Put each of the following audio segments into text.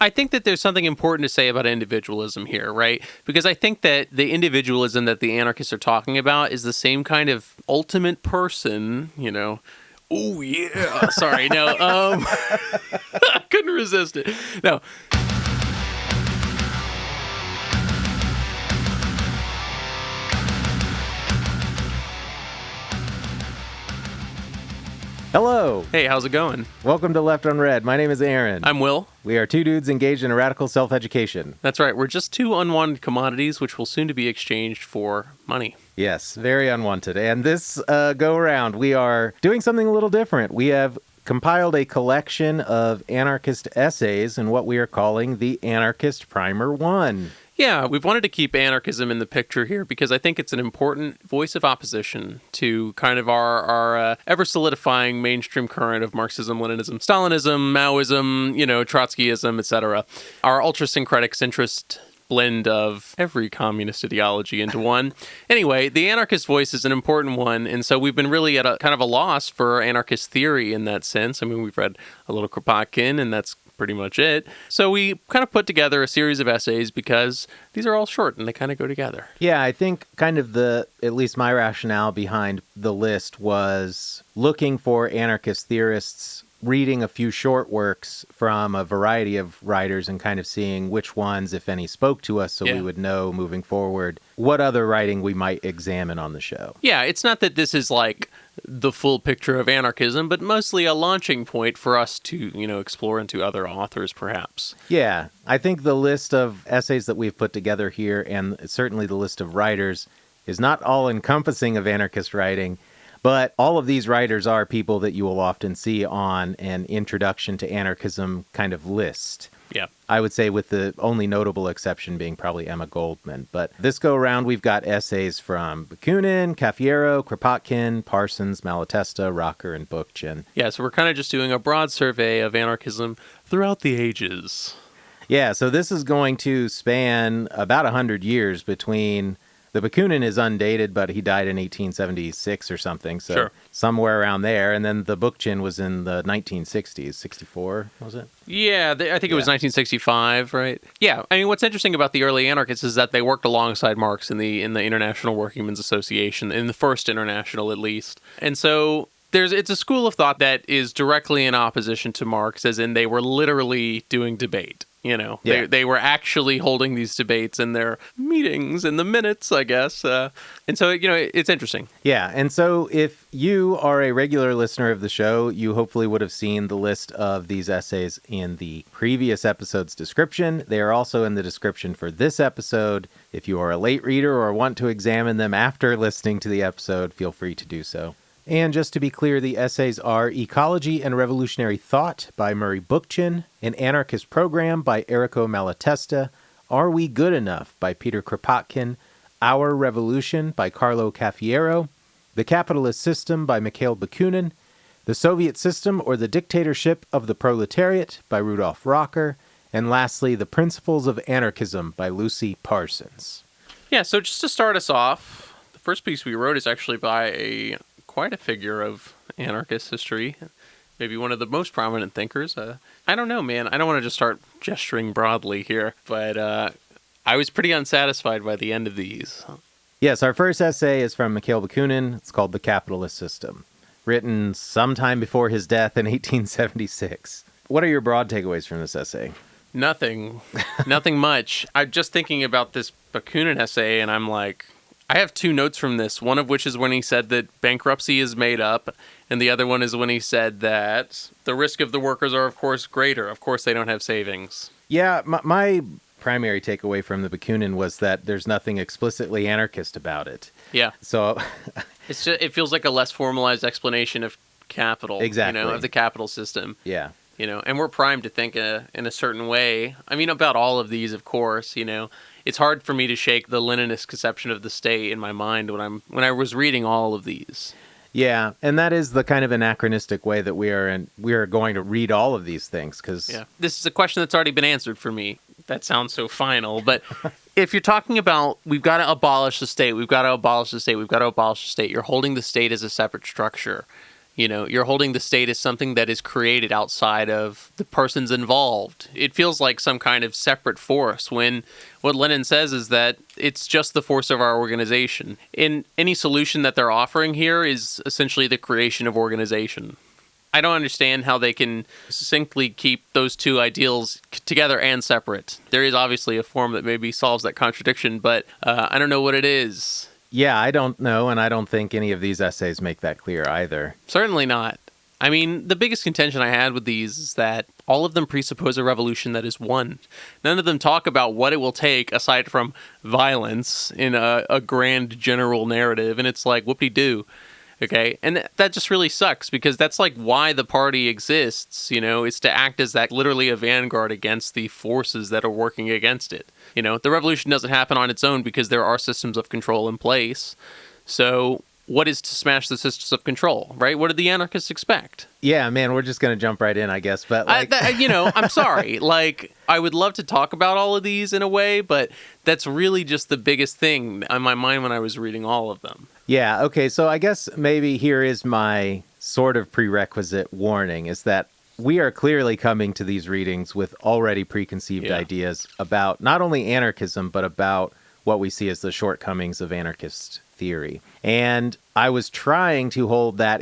I think that there's something important to say about individualism here, right? Because I think that the individualism that the anarchists are talking about is the same kind of ultimate person, Oh, yeah. Sorry, no. I couldn't resist it. No. Hello. Hey, how's it going? Welcome to Left on Red. My name is Aaron. I'm Will. We are two dudes engaged in a radical self-education. That's right. We're just two unwanted commodities which will soon to be exchanged for money. Yes, very unwanted. And this go-around, we are doing something a little different. We have compiled a collection of anarchist essays in what we are calling the Anarchist Primer 1. Yeah, we've wanted to keep anarchism in the picture here because I think it's an important voice of opposition to kind of our ever-solidifying mainstream current of Marxism, Leninism, Stalinism, Maoism, Trotskyism, etc. Our ultra-syncretic centrist blend of every communist ideology into one. Anyway, the anarchist voice is an important one, and so we've been really at a kind of a loss for anarchist theory in that sense. I mean, we've read a little Kropotkin, and that's pretty much it. So we kind of put together a series of essays because these are all short and they kind of go together. Yeah, I think kind of at least my rationale behind the list was looking for anarchist theorists, reading a few short works from a variety of writers and kind of seeing which ones, if any, spoke to us so we would know moving forward what other writing we might examine on the show. Yeah, it's not that this is like the full picture of anarchism, but mostly a launching point for us to, explore into other authors, perhaps. Yeah, I think the list of essays that we've put together here, and certainly the list of writers, is not all-encompassing of anarchist writing, but all of these writers are people that you will often see on an introduction to anarchism kind of list. Yeah. I would say with the only notable exception being probably Emma Goldman. But this go around, we've got essays from Bakunin, Cafiero, Kropotkin, Parsons, Malatesta, Rocker, and Bookchin. Yeah, so we're kind of just doing a broad survey of anarchism throughout the ages. Yeah, so this is going to span about 100 years between... The Bakunin is undated, but he died in 1876 or something, so somewhere around there. And then the Bookchin was in the 1960s, 64, was it? Yeah, I think it was 1965, right? Yeah, I mean, what's interesting about the early anarchists is that they worked alongside Marx in the International Workingmen's Association, in the first international at least. And so it's a school of thought that is directly in opposition to Marx, as in they were literally doing debate. They were actually holding these debates in their meetings, in the minutes, I guess. And so, it's interesting. Yeah. And so if you are a regular listener of the show, you hopefully would have seen the list of these essays in the previous episode's description. They are also in the description for this episode. If you are a late reader or want to examine them after listening to the episode, feel free to do so. And just to be clear, the essays are Ecology and Revolutionary Thought by Murray Bookchin, An Anarchist Program by Errico Malatesta, Are We Good Enough by Peter Kropotkin, Our Revolution by Carlo Cafiero, The Capitalist System by Mikhail Bakunin, The Soviet System or the Dictatorship of the Proletariat by Rudolf Rocker, and lastly, The Principles of Anarchism by Lucy Parsons. Yeah, so just to start us off, the first piece we wrote is actually by quite a figure of anarchist history, maybe one of the most prominent thinkers. I don't know, man. I don't want to just start gesturing broadly here, but I was pretty unsatisfied by the end of these. Yes, our first essay is from Mikhail Bakunin. It's called The Capitalist System, written sometime before his death in 1876. What are your broad takeaways from this essay? Nothing much. I'm just thinking about this Bakunin essay, and I'm like, I have two notes from this, one of which is when he said that bankruptcy is made up, and the other one is when he said that the risk of the workers are, of course, greater. Of course, they don't have savings. Yeah, my primary takeaway from the Bakunin was that there's nothing explicitly anarchist about it. Yeah. So it feels like a less formalized explanation of capital, exactly. Of the capital system. Yeah. And we're primed to think in a certain way. I mean, about all of these, of course, It's hard for me to shake the Leninist conception of the state in my mind when I was reading all of these. Yeah, and that is the kind of anachronistic way that we are going to read all of these things, because... Yeah, this is a question that's already been answered for me. That sounds so final, but if you're talking about, we've got to abolish the state, you're holding the state as a separate structure. You're holding the state as something that is created outside of the persons involved. It feels like some kind of separate force when what Lenin says is that it's just the force of our organization. And any solution that they're offering here is essentially the creation of organization. I don't understand how they can succinctly keep those two ideals together and separate. There is obviously a form that maybe solves that contradiction, but I don't know what it is. Yeah, I don't know, and I don't think any of these essays make that clear either. Certainly not. I mean, the biggest contention I had with these is that all of them presuppose a revolution that is won. None of them talk about what it will take aside from violence in a grand general narrative, and it's like, whoop-de-doo. Okay, and that just really sucks because that's like why the party exists, is to act as that literally a vanguard against the forces that are working against it. The revolution doesn't happen on its own because there are systems of control in place. So what is to smash the systems of control, right? What do the anarchists expect? Yeah, man, we're just going to jump right in, I guess. But I'm sorry. I would love to talk about all of these in a way, but that's really just the biggest thing on my mind when I was reading all of them. Yeah, okay, so I guess maybe here is my sort of prerequisite warning, is that we are clearly coming to these readings with already preconceived ideas about not only anarchism, but about what we see as the shortcomings of anarchist theory. And I was trying to hold that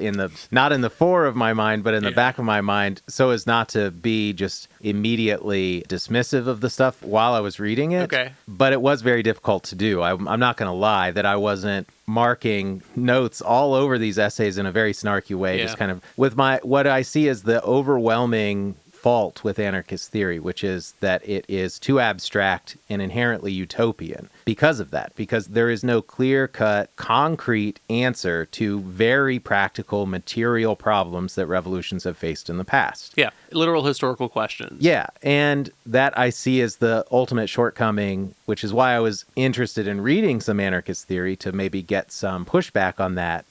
not in the fore of my mind, but in the back of my mind, so as not to be just immediately dismissive of the stuff while I was reading it. Okay. But it was very difficult to do. I'm not going to lie that I wasn't marking notes all over these essays in a very snarky way, just kind of with what I see as the overwhelming fault with anarchist theory, which is that it is too abstract and inherently utopian because of that, because there is no clear-cut, concrete answer to very practical material problems that revolutions have faced in the past. Yeah, literal historical questions. Yeah, and that I see as the ultimate shortcoming, which is why I was interested in reading some anarchist theory to maybe get some pushback on that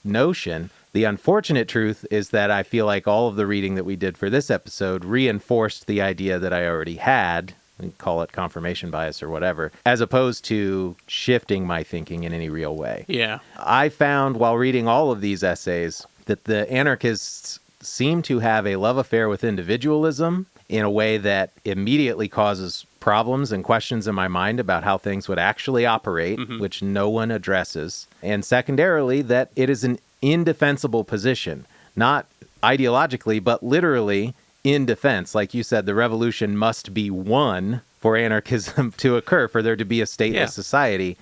notion. The unfortunate truth is that I feel like all of the reading that we did for this episode reinforced the idea that I already had, and call it confirmation bias or whatever, as opposed to shifting my thinking in any real way. Yeah. I found while reading all of these essays that the anarchists seem to have a love affair with individualism in a way that immediately causes problems and questions in my mind about how things would actually operate, which no one addresses. And secondarily, that it is an indefensible position, not ideologically, but literally in defense. Like you said, the revolution must be won for anarchism to occur, for there to be a stateless society.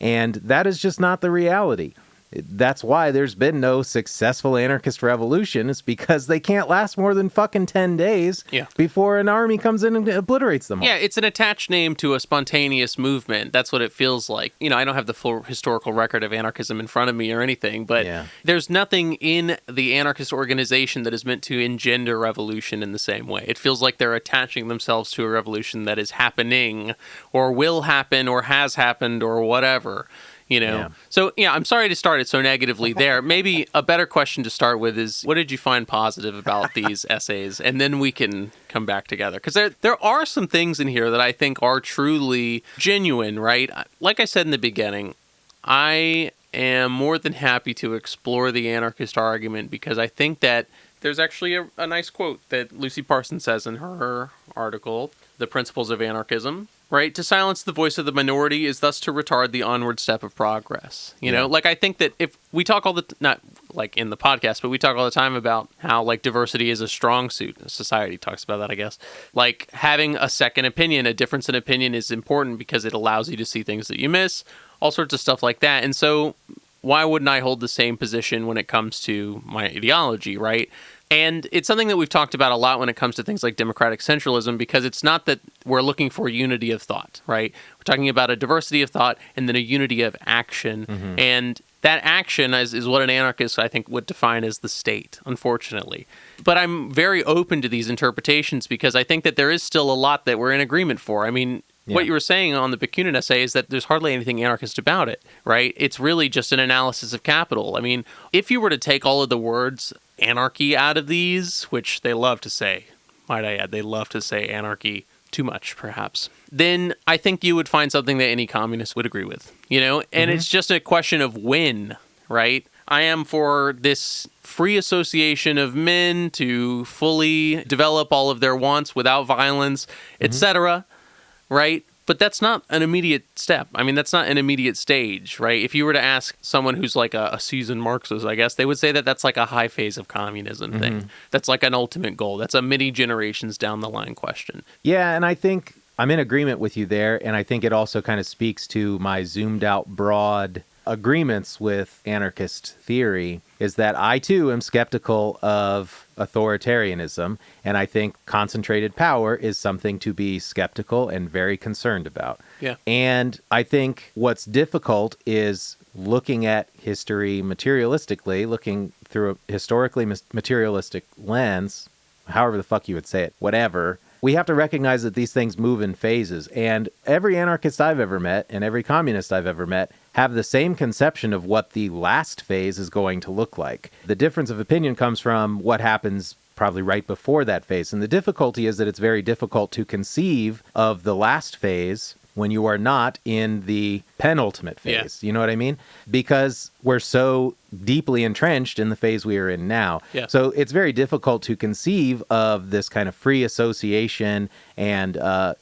And that is just not the reality. That's why there's been no successful anarchist revolution. It's because they can't last more than fucking 10 days before an army comes in and obliterates them all. Yeah, it's an attached name to a spontaneous movement. That's what it feels like. I don't have the full historical record of anarchism in front of me or anything, but there's nothing in the anarchist organization that is meant to engender revolution in the same way. It feels like they're attaching themselves to a revolution that is happening or will happen or has happened or whatever. So I'm sorry to start it so negatively there. Maybe a better question to start with is, what did you find positive about these essays? And then we can come back together. Because there are some things in here that I think are truly genuine, right? Like I said in the beginning, I am more than happy to explore the anarchist argument because I think that there's actually a nice quote that Lucy Parsons says in her article, The Principles of Anarchism. Right? To silence the voice of the minority is thus to retard the onward step of progress. I think that if we talk not like in the podcast, but we talk all the time about how like diversity is a strong suit. Society talks about that, I guess. Like having a second opinion, a difference in opinion is important because it allows you to see things that you miss, all sorts of stuff like that. And so why wouldn't I hold the same position when it comes to my ideology, right? And it's something that we've talked about a lot when it comes to things like democratic centralism, because it's not that we're looking for unity of thought, right? We're talking about a diversity of thought and then a unity of action. And that action is what an anarchist, I think, would define as the state, unfortunately. But I'm very open to these interpretations because I think that there is still a lot that we're in agreement for. I mean, what you were saying on the Bakunin essay is that there's hardly anything anarchist about it, right? It's really just an analysis of capital. I mean, if you were to take all of the words anarchy out of these, which they love to say, might I add, they love to say anarchy too much, perhaps, then I think you would find something that any communist would agree with, And it's just a question of when, right? I am for this free association of men to fully develop all of their wants without violence, etc., right? But that's not an immediate step. I mean, that's not an immediate stage, right? If you were to ask someone who's like a seasoned Marxist, I guess, they would say that that's like a high phase of communism thing. That's like an ultimate goal. That's a many generations down the line question. Yeah, and I think I'm in agreement with you there, and I think it also kind of speaks to my zoomed out broad agreements with anarchist theory, is that I too am skeptical of authoritarianism, and I think concentrated power is something to be skeptical and very concerned about. Yeah. And I think what's difficult is looking at history materialistically, looking through a historically materialistic lens, however the fuck you would say it, whatever. We have to recognize that these things move in phases, and every anarchist I've ever met and every communist I've ever met have the same conception of what the last phase is going to look like. The difference of opinion comes from what happens probably right before that phase, and the difficulty is that it's very difficult to conceive of the last phase when you are not in the penultimate phase. You know what I mean? Because we're so deeply entrenched in the phase we are in now. Yeah. So it's very difficult to conceive of this kind of free association and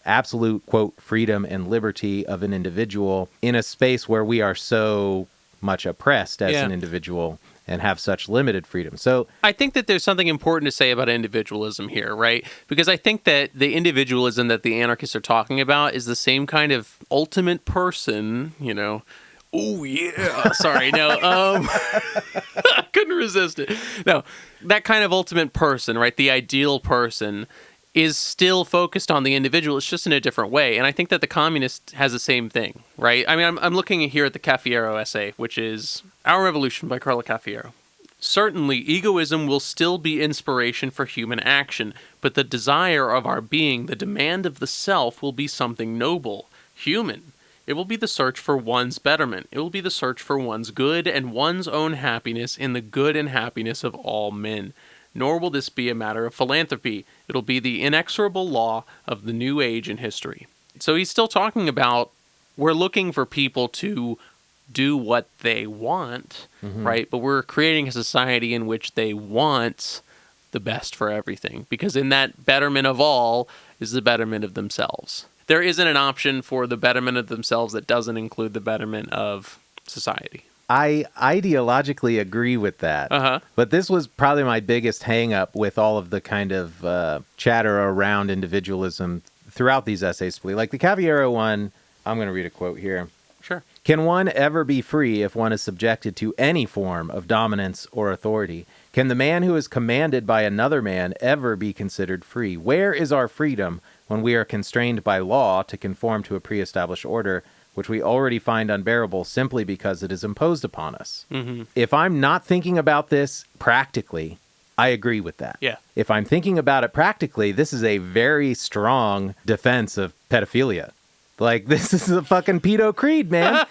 absolute, quote, freedom and liberty of an individual in a space where we are so much oppressed as an individual and have such limited freedom. So I think that there's something important to say about individualism here, right? Because I think that the individualism that the anarchists are talking about is the same kind of ultimate person, you know. Oh, yeah. Sorry, no. I couldn't resist it. No, that kind of ultimate person, right? The ideal person is still focused on the individual. It's just in a different way. And I think that the communist has the same thing, right? I mean, I'm looking here at the Cafiero essay, which is Our Revolution by Carlo Cafiero. Certainly, egoism will still be inspiration for human action, but the desire of our being, the demand of the self, will be something noble, human. It will be the search for one's betterment. It will be the search for one's good and one's own happiness in the good and happiness of all men. Nor will this be a matter of philanthropy. It'll be the inexorable law of the new age in history. So he's still talking about we're looking for people to do what they want, right? But we're creating a society in which they want the best for everything. Because in that betterment of all is the betterment of themselves. There isn't an option for the betterment of themselves that doesn't include the betterment of society. I ideologically agree with that. But this was probably my biggest hang-up with all of the kind of chatter around individualism throughout these essays. Like the Cafiero one, I'm going to read a quote here. Sure. Can one ever be free if one is subjected to any form of dominance or authority? Can the man who is commanded by another man ever be considered free? Where is our freedom when we are constrained by law to conform to a pre-established order, which we already find unbearable simply because it is imposed upon us? If I'm not thinking about this practically, I agree with that. Yeah. If I'm thinking about it practically, this is a very strong defense of pedophilia. Like, this is a fucking pedo creed, man.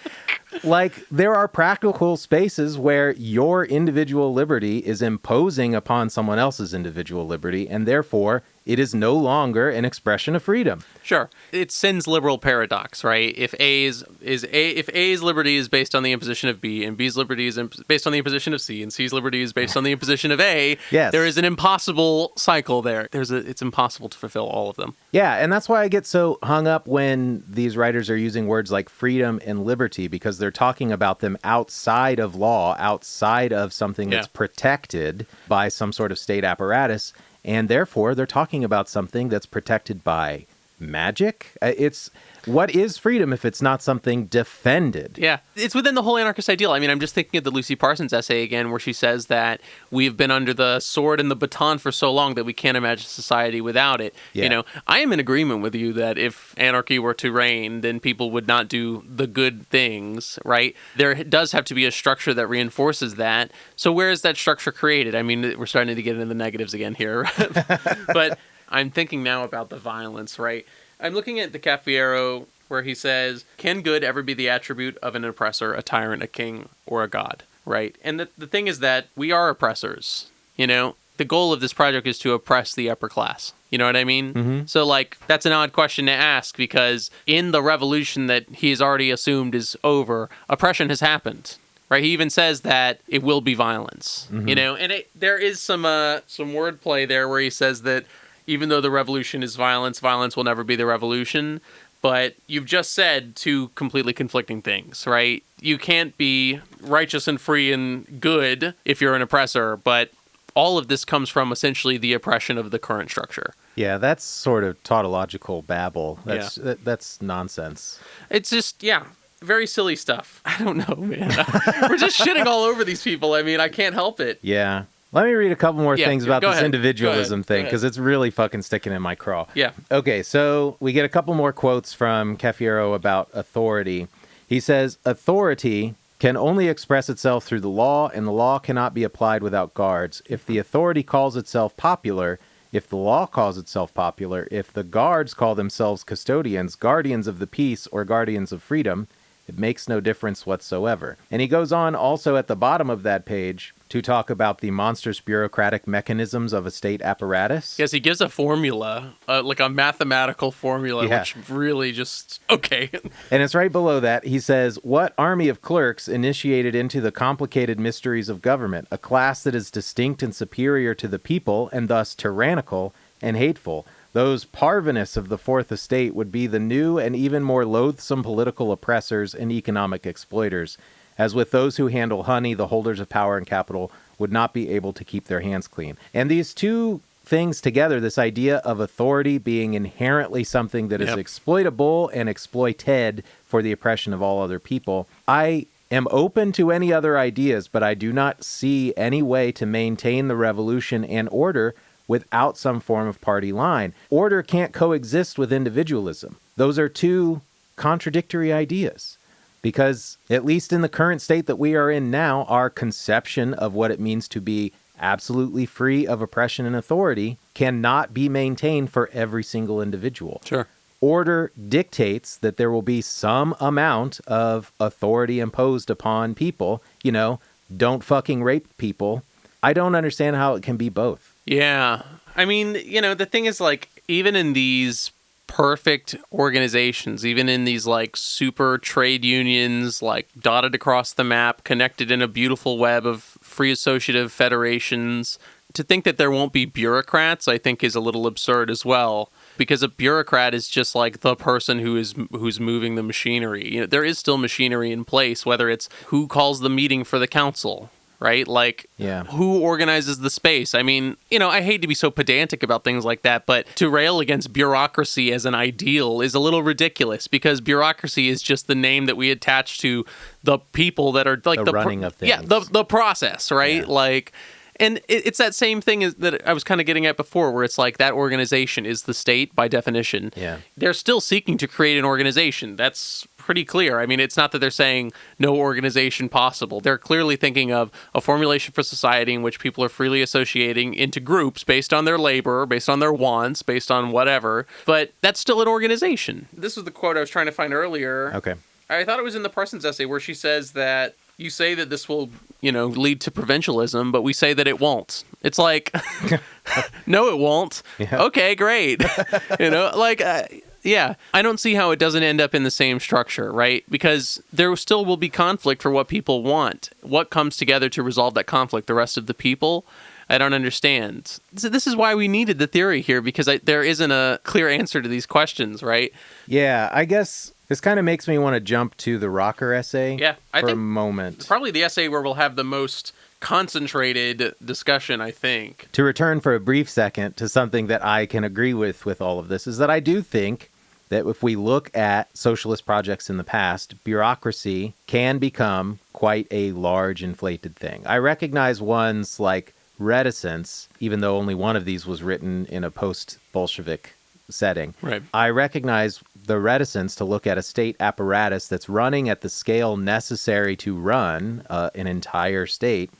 Like, there are practical spaces where your individual liberty is imposing upon someone else's individual liberty, and therefore it is no longer an expression of freedom. Sure. It's Sin's liberal paradox, right? If A's liberty is based on the imposition of B, and B's liberty is based on the imposition of C, and C's liberty is based on the imposition of A, there is an impossible cycle there. It's impossible to fulfill all of them. Yeah, and that's why I get so hung up when these writers are using words like freedom and liberty, because they're talking about them outside of law, outside of something that's protected by some sort of state apparatus. And therefore, they're talking about something that's protected by magic. What is freedom if it's not something defended? Yeah, it's within the whole anarchist ideal. I mean, I'm just thinking of the Lucy Parsons essay again, where she says that we've been under the sword and the baton for so long that we can't imagine society without it. Yeah. You know, I am in agreement with you that if anarchy were to reign, then people would not do the good things, right? There does have to be a structure that reinforces that. So where is that structure created? I mean, we're starting to get into the negatives again here. But I'm thinking now about the violence, right? I'm looking at the Cafiero where he says, can good ever be the attribute of an oppressor, a tyrant, a king, or a god, right? And the thing is that we are oppressors, you know? The goal of this project is to oppress the upper class. You know what I mean? So, like, that's an odd question to ask because in the revolution that he's already assumed is over, oppression has happened, right? He even says that it will be violence, you know, and there is some wordplay there where he says that even though the revolution is violence, violence will never be the revolution. But you've just said two completely conflicting things, right? You can't be righteous and free and good if you're an oppressor, but all of this comes from essentially the oppression of the current structure. Yeah, that's sort of tautological babble. That's nonsense. It's just, very silly stuff. I don't know, man. We're just shitting all over these people. I mean, I can't help it. Yeah. Let me read a couple more things about this ahead. individualism thing, because it's really fucking sticking in my craw. Yeah. Okay, so we get a couple more quotes from Cafiero about authority. He says, authority can only express itself through the law, and the law cannot be applied without guards. If the authority calls itself popular, if the law calls itself popular, if the guards call themselves custodians, guardians of the peace, or guardians of freedom, it makes no difference whatsoever. And he goes on also at the bottom of that page to talk about the monstrous bureaucratic mechanisms of a state apparatus. Yes, he gives a formula, like a mathematical formula, which really just, okay. And it's right below that. He says, what army of clerks initiated into the complicated mysteries of government, a class that is distinct and superior to the people, and thus tyrannical and hateful. Those parvenists of the Fourth Estate would be the new and even more loathsome political oppressors and economic exploiters. As with those who handle honey, the holders of power and capital would not be able to keep their hands clean. And these two things together, this idea of authority being inherently something that is exploitable and exploited for the oppression of all other people, I am open to any other ideas, but I do not see any way to maintain the revolution and order without some form of party line. Order can't coexist with individualism. Those are two contradictory ideas. Because, at least in the current state that we are in now, our conception of what it means to be absolutely free of oppression and authority cannot be maintained for every single individual. Sure. Order dictates that there will be some amount of authority imposed upon people. You know, don't fucking rape people. I don't understand how it can be both. Yeah. I mean, you know, the thing is, like, even in these perfect organizations, even in these like super trade unions, like dotted across the map, connected in a beautiful web of free associative federations, to think that there won't be bureaucrats, I think is a little absurd as well, because a bureaucrat is just like the person who's moving the machinery. You know, there is still machinery in place, whether it's who calls the meeting for the council, right? Like, who organizes the space? I mean, you know, I hate to be so pedantic about things like that, but to rail against bureaucracy as an ideal is a little ridiculous, because bureaucracy is just the name that we attach to the people that are like the running of things. Yeah, the process, right? Yeah. Like, and it's that same thing as that I was kind of getting at before, where it's like that organization is the state by definition. Yeah. They're still seeking to create an organization. That's pretty clear. I mean, it's not that they're saying no organization possible. They're clearly thinking of a formulation for society in which people are freely associating into groups based on their labor, based on their wants, based on whatever. But that's still an organization. This was the quote I was trying to find earlier. Okay. I thought it was in the Parsons essay where she says that you say that this will, you know, lead to provincialism, but we say that it won't. It's like, no, it won't. Yeah. Okay, great. You know, like... yeah, I don't see how it doesn't end up in the same structure, right? Because there still will be conflict for what people want. What comes together to resolve that conflict? The rest of the people? I don't understand. So this is why we needed the theory here, because there isn't a clear answer to these questions, right? Yeah, I guess this kind of makes me want to jump to the Rocker essay for a moment. Probably the essay where we'll have the most concentrated discussion, I think. To return for a brief second to something that I can agree with all of this, is that I do think that if we look at socialist projects in the past, bureaucracy can become quite a large inflated thing. I recognize ones like reticence, even though only one of these was written in a post-Bolshevik setting. Right. I recognize the reticence to look at a state apparatus that's running at the scale necessary to run an entire state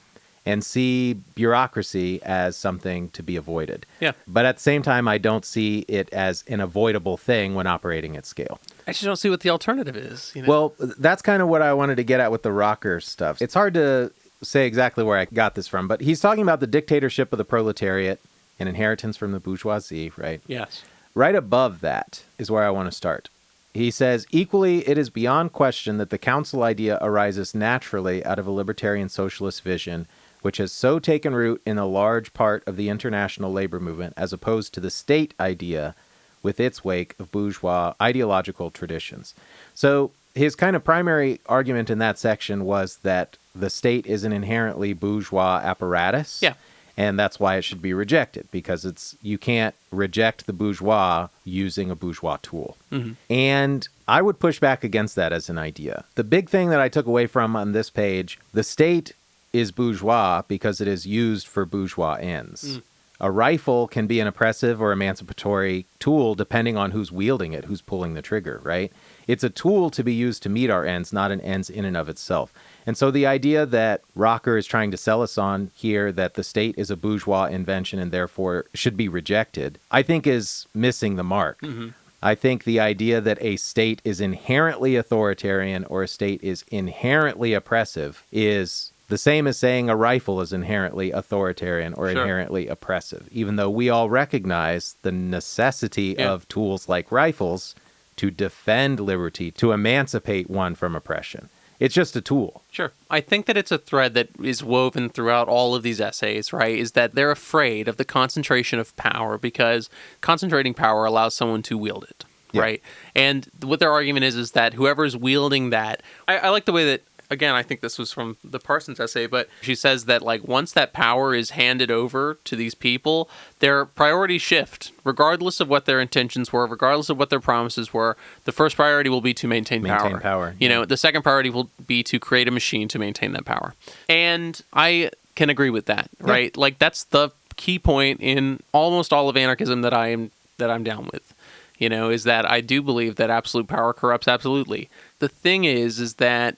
and see bureaucracy as something to be avoided. Yeah. But at the same time, I don't see it as an avoidable thing when operating at scale. I just don't see what the alternative is. You know? Well, that's kind of what I wanted to get at with the Rocker stuff. It's hard to say exactly where I got this from, but he's talking about the dictatorship of the proletariat and inheritance from the bourgeoisie, right? Yes. Right above that is where I want to start. He says, equally, it is beyond question that the council idea arises naturally out of a libertarian socialist vision, which has so taken root in a large part of the international labor movement, as opposed to the state idea with its wake of bourgeois ideological traditions. So his kind of primary argument in that section was that the state is an inherently bourgeois apparatus. Yeah. And that's why it should be rejected, because you can't reject the bourgeois using a bourgeois tool. Mm-hmm. And I would push back against that as an idea. The big thing that I took away from on this page, the state is bourgeois because it is used for bourgeois ends. Mm. A rifle can be an oppressive or emancipatory tool depending on who's wielding it, who's pulling the trigger, right? It's a tool to be used to meet our ends, not an ends in and of itself. And so the idea that Rocker is trying to sell us on here, that the state is a bourgeois invention and therefore should be rejected, I think is missing the mark. Mm-hmm. I think the idea that a state is inherently authoritarian or a state is inherently oppressive is the same as saying a rifle is inherently authoritarian or inherently oppressive, even though we all recognize the necessity of tools like rifles to defend liberty, to emancipate one from oppression. It's just a tool. Sure. I think that it's a thread that is woven throughout all of these essays, right? Is that they're afraid of the concentration of power because concentrating power allows someone to wield it, right? And what their argument is that whoever's wielding that, I like the way that, again, I think this was from the Parsons essay, but she says that like once that power is handed over to these people, their priorities shift, regardless of what their intentions were, regardless of what their promises were. The first priority will be to maintain power. You know, the second priority will be to create a machine to maintain that power. And I can agree with that, right? Like that's the key point in almost all of anarchism that I'm down with. You know, is that I do believe that absolute power corrupts absolutely. The thing is that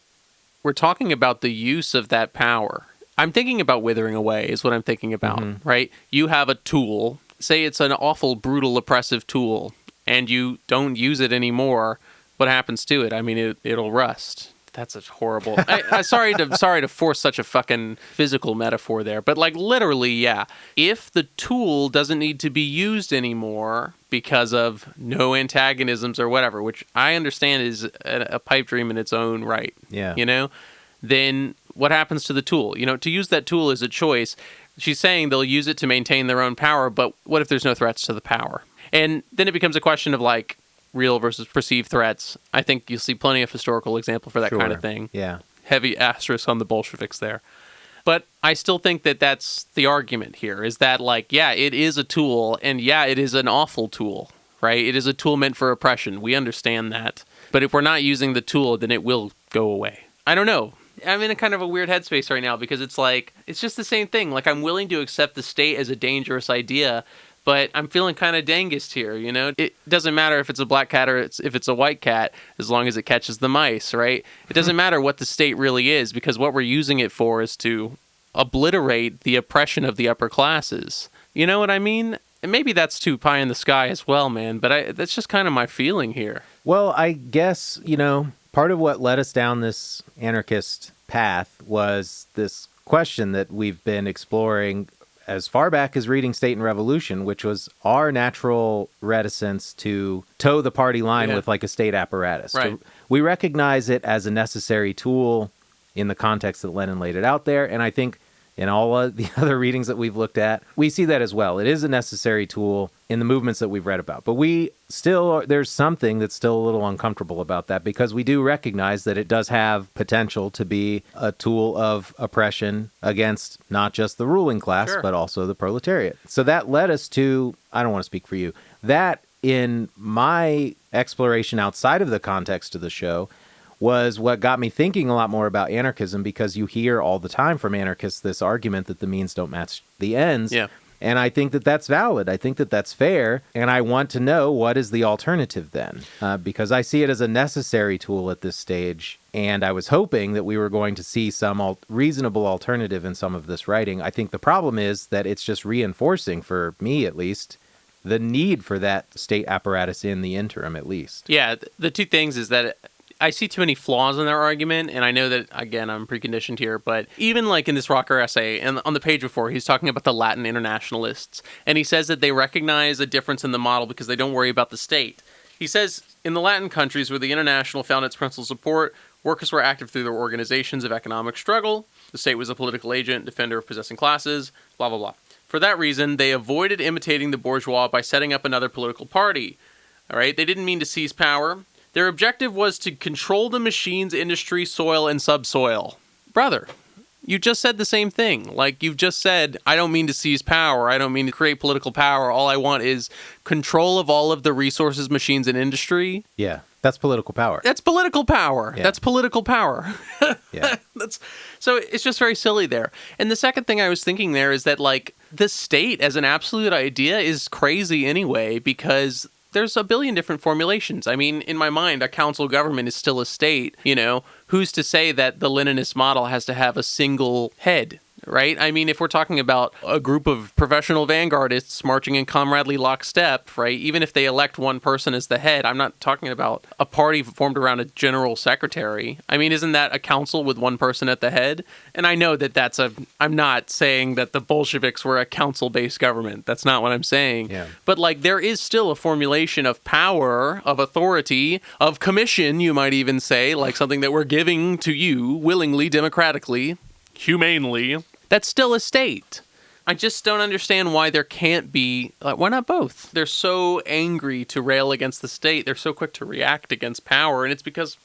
we're talking about the use of that power. I'm thinking about withering away is what I'm thinking about, right? You have a tool, say it's an awful, brutal, oppressive tool, and you don't use it anymore. What happens to it? I mean, it'll rust. That's a horrible... sorry to force such a fucking physical metaphor there, but like literally, yeah. If the tool doesn't need to be used anymore because of no antagonisms or whatever, which I understand is a pipe dream in its own right, you know, then what happens to the tool? You know, to use that tool is a choice. She's saying they'll use it to maintain their own power, but what if there's no threats to the power? And then it becomes a question of like, real versus perceived threats. I think you'll see plenty of historical example for that kind of thing. Yeah. Heavy asterisk on the Bolsheviks there. But I still think that that's the argument here, is that like, yeah, it is a tool, and yeah, it is an awful tool, right? It is a tool meant for oppression. We understand that. But if we're not using the tool, then it will go away. I don't know. I'm in a kind of a weird headspace right now because it's like, it's just the same thing. Like I'm willing to accept the state as a dangerous idea, but I'm feeling kind of dangest here, you know? It doesn't matter if it's a black cat or if it's a white cat, as long as it catches the mice, right? It doesn't matter what the state really is, because what we're using it for is to obliterate the oppression of the upper classes. You know what I mean? And maybe that's too pie in the sky as well, man, but that's just kind of my feeling here. Well, I guess, you know, part of what led us down this anarchist path was this question that we've been exploring as far back as reading State and Revolution, which was our natural reticence to toe the party line with like a state apparatus. Right. We recognize it as a necessary tool in the context that Lenin laid it out there. And I think in all of the other readings that we've looked at, we see that as well. It is a necessary tool in the movements that we've read about. But there's something that's still a little uncomfortable about that, because we do recognize that it does have potential to be a tool of oppression against not just the ruling class, but also the proletariat. So that led us to, I don't want to speak for you, that in my exploration outside of the context of the show was what got me thinking a lot more about anarchism, because you hear all the time from anarchists this argument that the means don't match the ends. Yeah. And I think that that's valid. I think that that's fair. And I want to know, what is the alternative then? Because I see it as a necessary tool at this stage. And I was hoping that we were going to see some reasonable alternative in some of this writing. I think the problem is that it's just reinforcing, for me at least, the need for that state apparatus in the interim at least. Yeah, the two things is that I see too many flaws in their argument, and I know that, again, I'm preconditioned here, but even like in this Rocker essay, and on the page before, he's talking about the Latin internationalists, and he says that they recognize a difference in the model because they don't worry about the state. He says, in the Latin countries where the International found its principal support, workers were active through their organizations of economic struggle. The state was a political agent, defender of possessing classes, blah, blah, blah. For that reason, they avoided imitating the bourgeois by setting up another political party. All right? They didn't mean to seize power. Their objective was to control the machines, industry, soil, and subsoil. Brother, you just said the same thing. Like, you've just said, I don't mean to seize power. I don't mean to create political power. All I want is control of all of the resources, machines, and industry. Yeah, that's political power. That's political power. Yeah. That's political power. Yeah. So it's just very silly there. And the second thing I was thinking there is that, like, the state as an absolute idea is crazy anyway, because there's a billion different formulations. I mean, in my mind, a council government is still a state, you know. Who's to say that the Leninist model has to have a single head, right? I mean, if we're talking about a group of professional vanguardists marching in comradely lockstep, right? Even if they elect one person as the head, I'm not talking about a party formed around a general secretary. I mean, isn't that a council with one person at the head? And I know that I'm not saying that the Bolsheviks were a council-based government. That's not what I'm saying. Yeah. But, like, there is still a formulation of power, of authority, of commission, you might even say, like something that we're giving to you willingly, democratically, humanely. That's still a state. I just don't understand why there can't be, why not both? They're so angry to rail against the state. They're so quick to react against power. And it's because,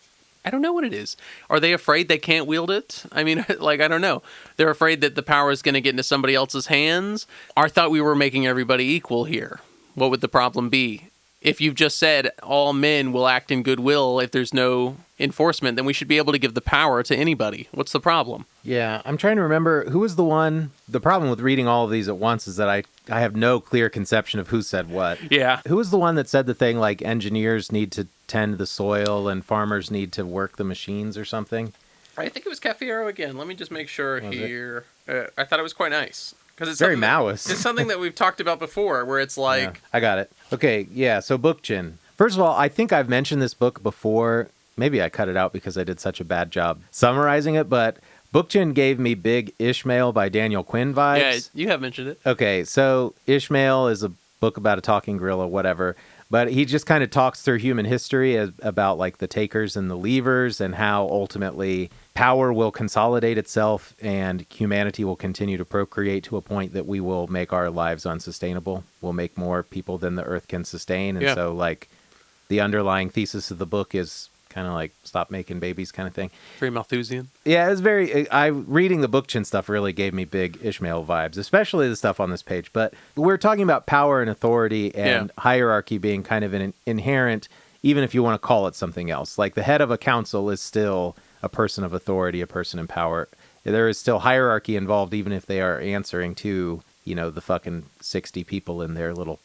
I don't know what it is. Are they afraid they can't wield it? I mean, like, I don't know. They're afraid that the power is going to get into somebody else's hands. I thought we were making everybody equal here. What would the problem be? If you've just said all men will act in goodwill if there's no enforcement, then we should be able to give the power to anybody. What's the problem? Yeah, I'm trying to remember who was the one. The problem with reading all of these at once is that I have no clear conception of who said what. Yeah. Who was the one that said the thing like engineers need to tend the soil and farmers need to work the machines or something? I think it was Cafiero again. Let me just make sure here. I thought it was quite nice. Because it's very Maoist. It's something that we've talked about before, where it's like... Yeah, I got it. Okay, yeah, so Bookchin. First of all, I think I've mentioned this book before. Maybe I cut it out because I did such a bad job summarizing it, but Bookchin gave me big Ishmael by Daniel Quinn vibes. Yeah, you have mentioned it. Okay, so Ishmael is a book about a talking gorilla, whatever. But he just kind of talks through human history about like the takers and the leavers and how ultimately power will consolidate itself and humanity will continue to procreate to a point that we will make our lives unsustainable. We'll make more people than the earth can sustain. And so like the underlying thesis of the book is kind of like stop making babies kind of thing. Very Malthusian. Yeah, it was reading the Bookchin stuff really gave me big Ishmael vibes, especially the stuff on this page. But we're talking about power and authority and hierarchy being kind of an inherent, even if you want to call it something else. Like the head of a council is still a person of authority, a person in power. There is still hierarchy involved, even if they are answering to, you know, the fucking 60 people in their little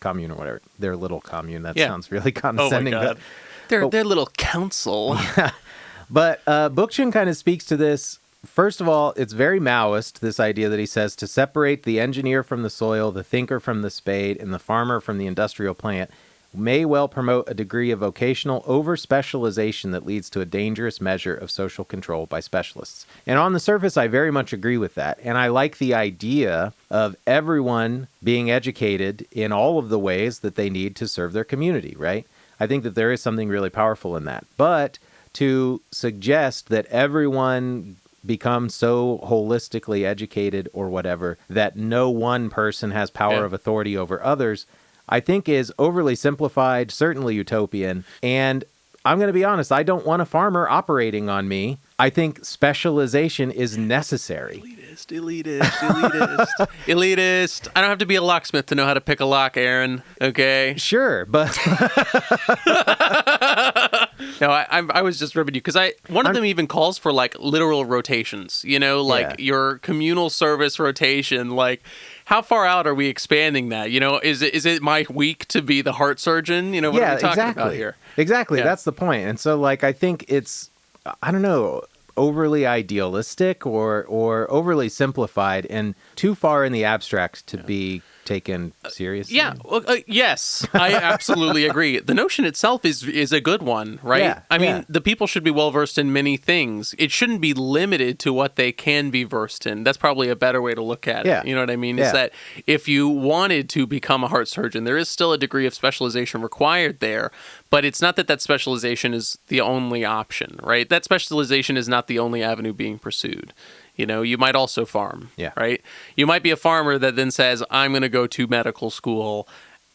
commune or whatever. Their little commune. That sounds really condescending. Oh my God. Their little council. Yeah. But Bookchin kind of speaks to this. First of all, it's very Maoist, this idea that he says to separate the engineer from the soil, the thinker from the spade, and the farmer from the industrial plant may well promote a degree of vocational over-specialization that leads to a dangerous measure of social control by specialists. And on the surface, I very much agree with that. And I like the idea of everyone being educated in all of the ways that they need to serve their community, right? I think that there is something really powerful in that. But to suggest that everyone becomes so holistically educated or whatever that no one person has power of authority over others, I think is overly simplified, certainly utopian. And I'm going to be honest, I don't want a farmer operating on me. I think specialization is necessary. Elitist. I don't have to be a locksmith to know how to pick a lock, Aaron. Okay? Sure, but... No, I was just ribbing you because one of them even calls for like literal rotations, you know, like your communal service rotation. Like, how far out are we expanding that? You know, is it my week to be the heart surgeon? You know, what are we talking about here? Exactly. Yeah. That's the point. And so, like, I think it's, I don't know, overly idealistic or overly simplified and too far in the abstract to taken seriously. Yeah. Well, yes, I absolutely agree. The notion itself is a good one, right? Yeah, I mean, the people should be well versed in many things. It shouldn't be limited to what they can be versed in. That's probably a better way to look at it. You know what I mean? Is that if you wanted to become a heart surgeon, there is still a degree of specialization required there, but it's not that specialization is the only option, right? That specialization is not the only avenue being pursued. You know, you might also farm, right? You might be a farmer that then says, I'm going to go to medical school.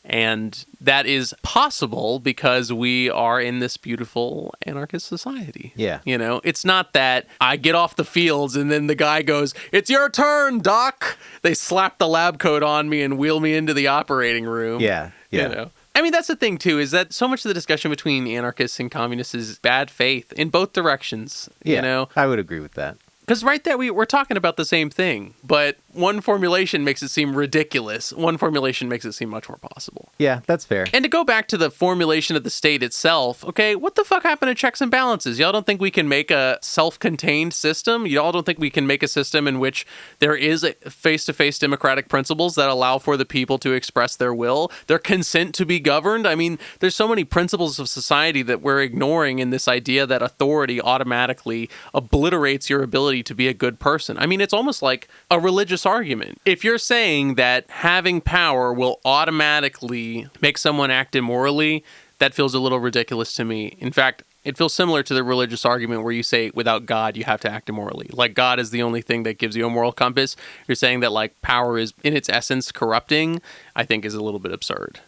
And that is possible because we are in this beautiful anarchist society. Yeah. You know, it's not that I get off the fields and then the guy goes, it's your turn, doc. They slap the lab coat on me and wheel me into the operating room. Yeah. You know? I mean, that's the thing, too, is that so much of the discussion between anarchists and communists is bad faith in both directions. Yeah, you know? I would agree with that. Because right there, we're talking about the same thing, but one formulation makes it seem ridiculous. One formulation makes it seem much more possible. Yeah, that's fair. And to go back to the formulation of the state itself, okay, what the fuck happened to checks and balances? Y'all don't think we can make a self-contained system? Y'all don't think we can make a system in which there is a face-to-face democratic principles that allow for the people to express their will, their consent to be governed? I mean, there's so many principles of society that we're ignoring in this idea that authority automatically obliterates your ability to be a good person. I mean, it's almost like a religious argument. If you're saying that having power will automatically make someone act immorally, that feels a little ridiculous to me. In fact, it feels similar to the religious argument where you say without God, you have to act immorally. Like God is the only thing that gives you a moral compass. You're saying that like power is in its essence corrupting, I think is a little bit absurd.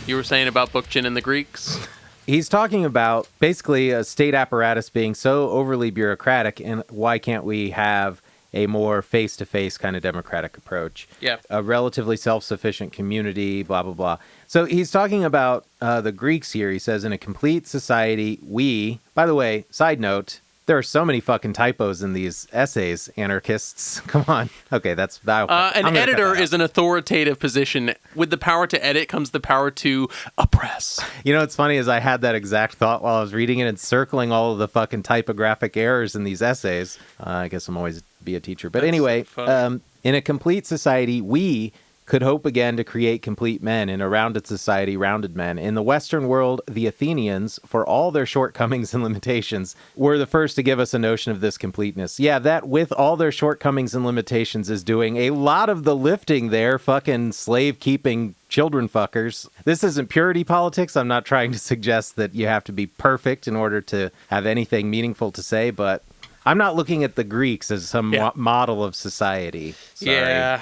You were saying about Bookchin and the Greeks? He's talking about basically a state apparatus being so overly bureaucratic, and why can't we have a more face-to-face kind of democratic approach? Yeah. A relatively self-sufficient community, blah, blah, blah. So he's talking about the Greeks here. He says, in a complete society, we... By the way, side note... There are so many fucking typos in these essays, anarchists. Come on. Okay, that's... An editor is an authoritative position. With the power to edit comes the power to oppress. You know what's funny is I had that exact thought while I was reading it and circling all of the fucking typographic errors in these essays. I guess I'm always be a teacher. But anyway, in a complete society, we... could hope again to create complete men. In a rounded society, rounded men. In the Western world, the Athenians, for all their shortcomings and limitations, were the first to give us a notion of this completeness. Yeah, that with all their shortcomings and limitations is doing a lot of the lifting there, fucking slave-keeping children fuckers. This isn't purity politics. I'm not trying to suggest that you have to be perfect in order to have anything meaningful to say, but I'm not looking at the Greeks as some model of society. Sorry. Yeah.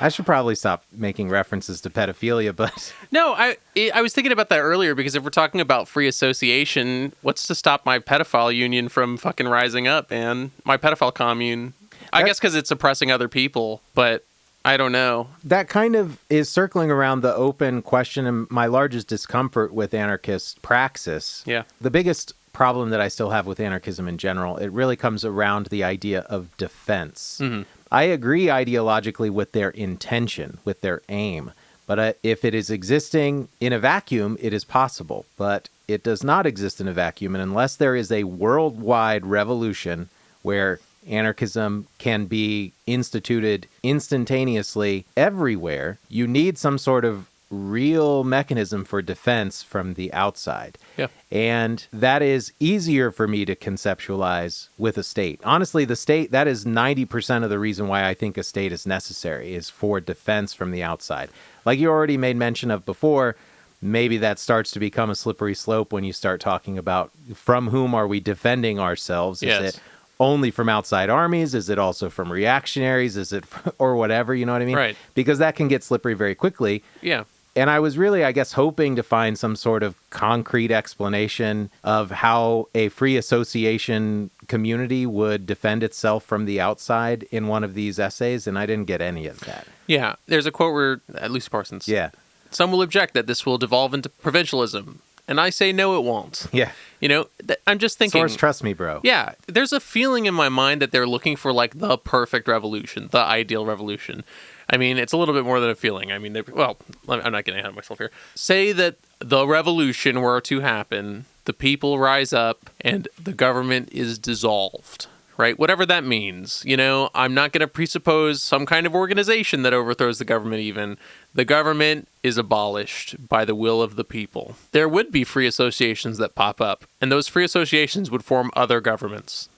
I should probably stop making references to pedophilia, but... No, I was thinking about that earlier, because if we're talking about free association, what's to stop my pedophile union from fucking rising up, man? My pedophile commune. I guess because it's oppressing other people, but I don't know. That kind of is circling around the open question and my largest discomfort with anarchist praxis. Yeah. The biggest problem that I still have with anarchism in general, it really comes around the idea of defense. Mm-hmm. I agree ideologically with their intention, with their aim. But if it is existing in a vacuum, it is possible. But it does not exist in a vacuum. And unless there is a worldwide revolution where anarchism can be instituted instantaneously everywhere, you need some sort of real mechanism for defense from the outside. Yeah. And that is easier for me to conceptualize with a state. Honestly, the state, that is 90% of the reason why I think a state is necessary, is for defense from the outside. Like you already made mention of before, maybe that starts to become a slippery slope when you start talking about from whom are we defending ourselves? Yes. Is it only from outside armies? Is it also from reactionaries? Is it, or whatever, you know what I mean? Right. Because that can get slippery very quickly. Yeah. And I was really, I guess, hoping to find some sort of concrete explanation of how a free association community would defend itself from the outside in one of these essays, and I didn't get any of that. Yeah. There's a quote where, at least Parsons. Yeah. Some will object that this will devolve into provincialism. And I say, no, it won't. Yeah. You know, I'm just thinking... Source, trust me, bro. Yeah. There's a feeling in my mind that they're looking for, like, the perfect revolution, the ideal revolution. I mean, it's a little bit more than a feeling. I mean, well, I'm not getting ahead of myself here. Say that the revolution were to happen, the people rise up, and the government is dissolved, right? Whatever that means. I'm not going to presuppose some kind of organization that overthrows the government even. The government is abolished by the will of the people. There would be free associations that pop up, and those free associations would form other governments.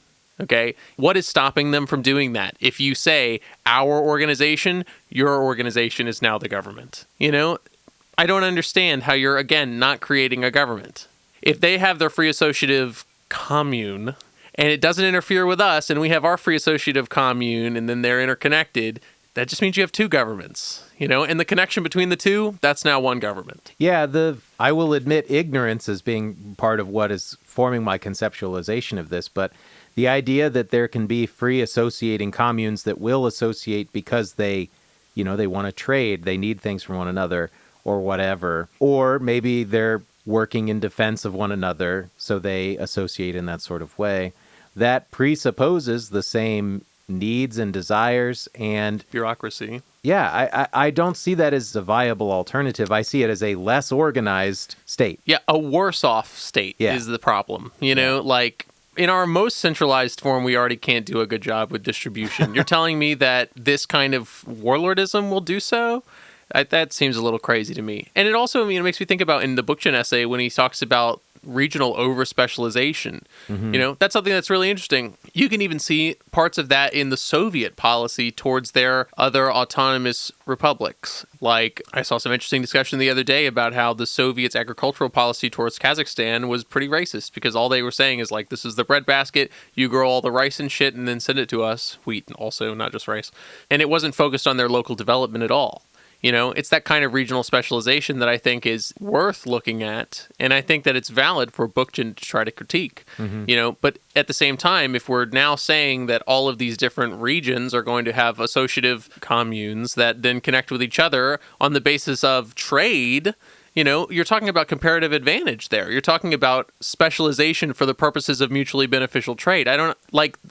Okay? What is stopping them from doing that? If you say, our organization, your organization is now the government. I don't understand how you're, again, not creating a government. If they have their free associative commune, and it doesn't interfere with us, and we have our free associative commune, and then they're interconnected, that just means you have two governments, and the connection between the two, that's now one government. Yeah, I will admit ignorance as being part of what is forming my conceptualization of this, but the idea that there can be free associating communes that will associate because they want to trade, they need things from one another or whatever, or maybe they're working in defense of one another, so they associate in that sort of way. That presupposes the same needs and desires and bureaucracy. Yeah, I don't see that as a viable alternative. I see it as a less organized state. Yeah, a worse off state is the problem. Like in our most centralized form, we already can't do a good job with distribution. You're telling me that this kind of warlordism will do so? That seems a little crazy to me. And it also makes me think about in the Bookchin essay when he talks about regional over-specialization. Mm-hmm. That's something that's really interesting. You can even see parts of that in the Soviet policy towards their other autonomous republics. Like, I saw some interesting discussion the other day about how the Soviets' agricultural policy towards Kazakhstan was pretty racist because all they were saying is like, this is the breadbasket, you grow all the rice and shit and then send it to us. Wheat also, not just rice. And it wasn't focused on their local development at all. It's that kind of regional specialization that I think is worth looking at, and I think that it's valid for Bookchin to try to critique. Mm-hmm. But at the same time, if we're now saying that all of these different regions are going to have associative communes that then connect with each other on the basis of trade, you're talking about comparative advantage there. You're talking about specialization for the purposes of mutually beneficial trade.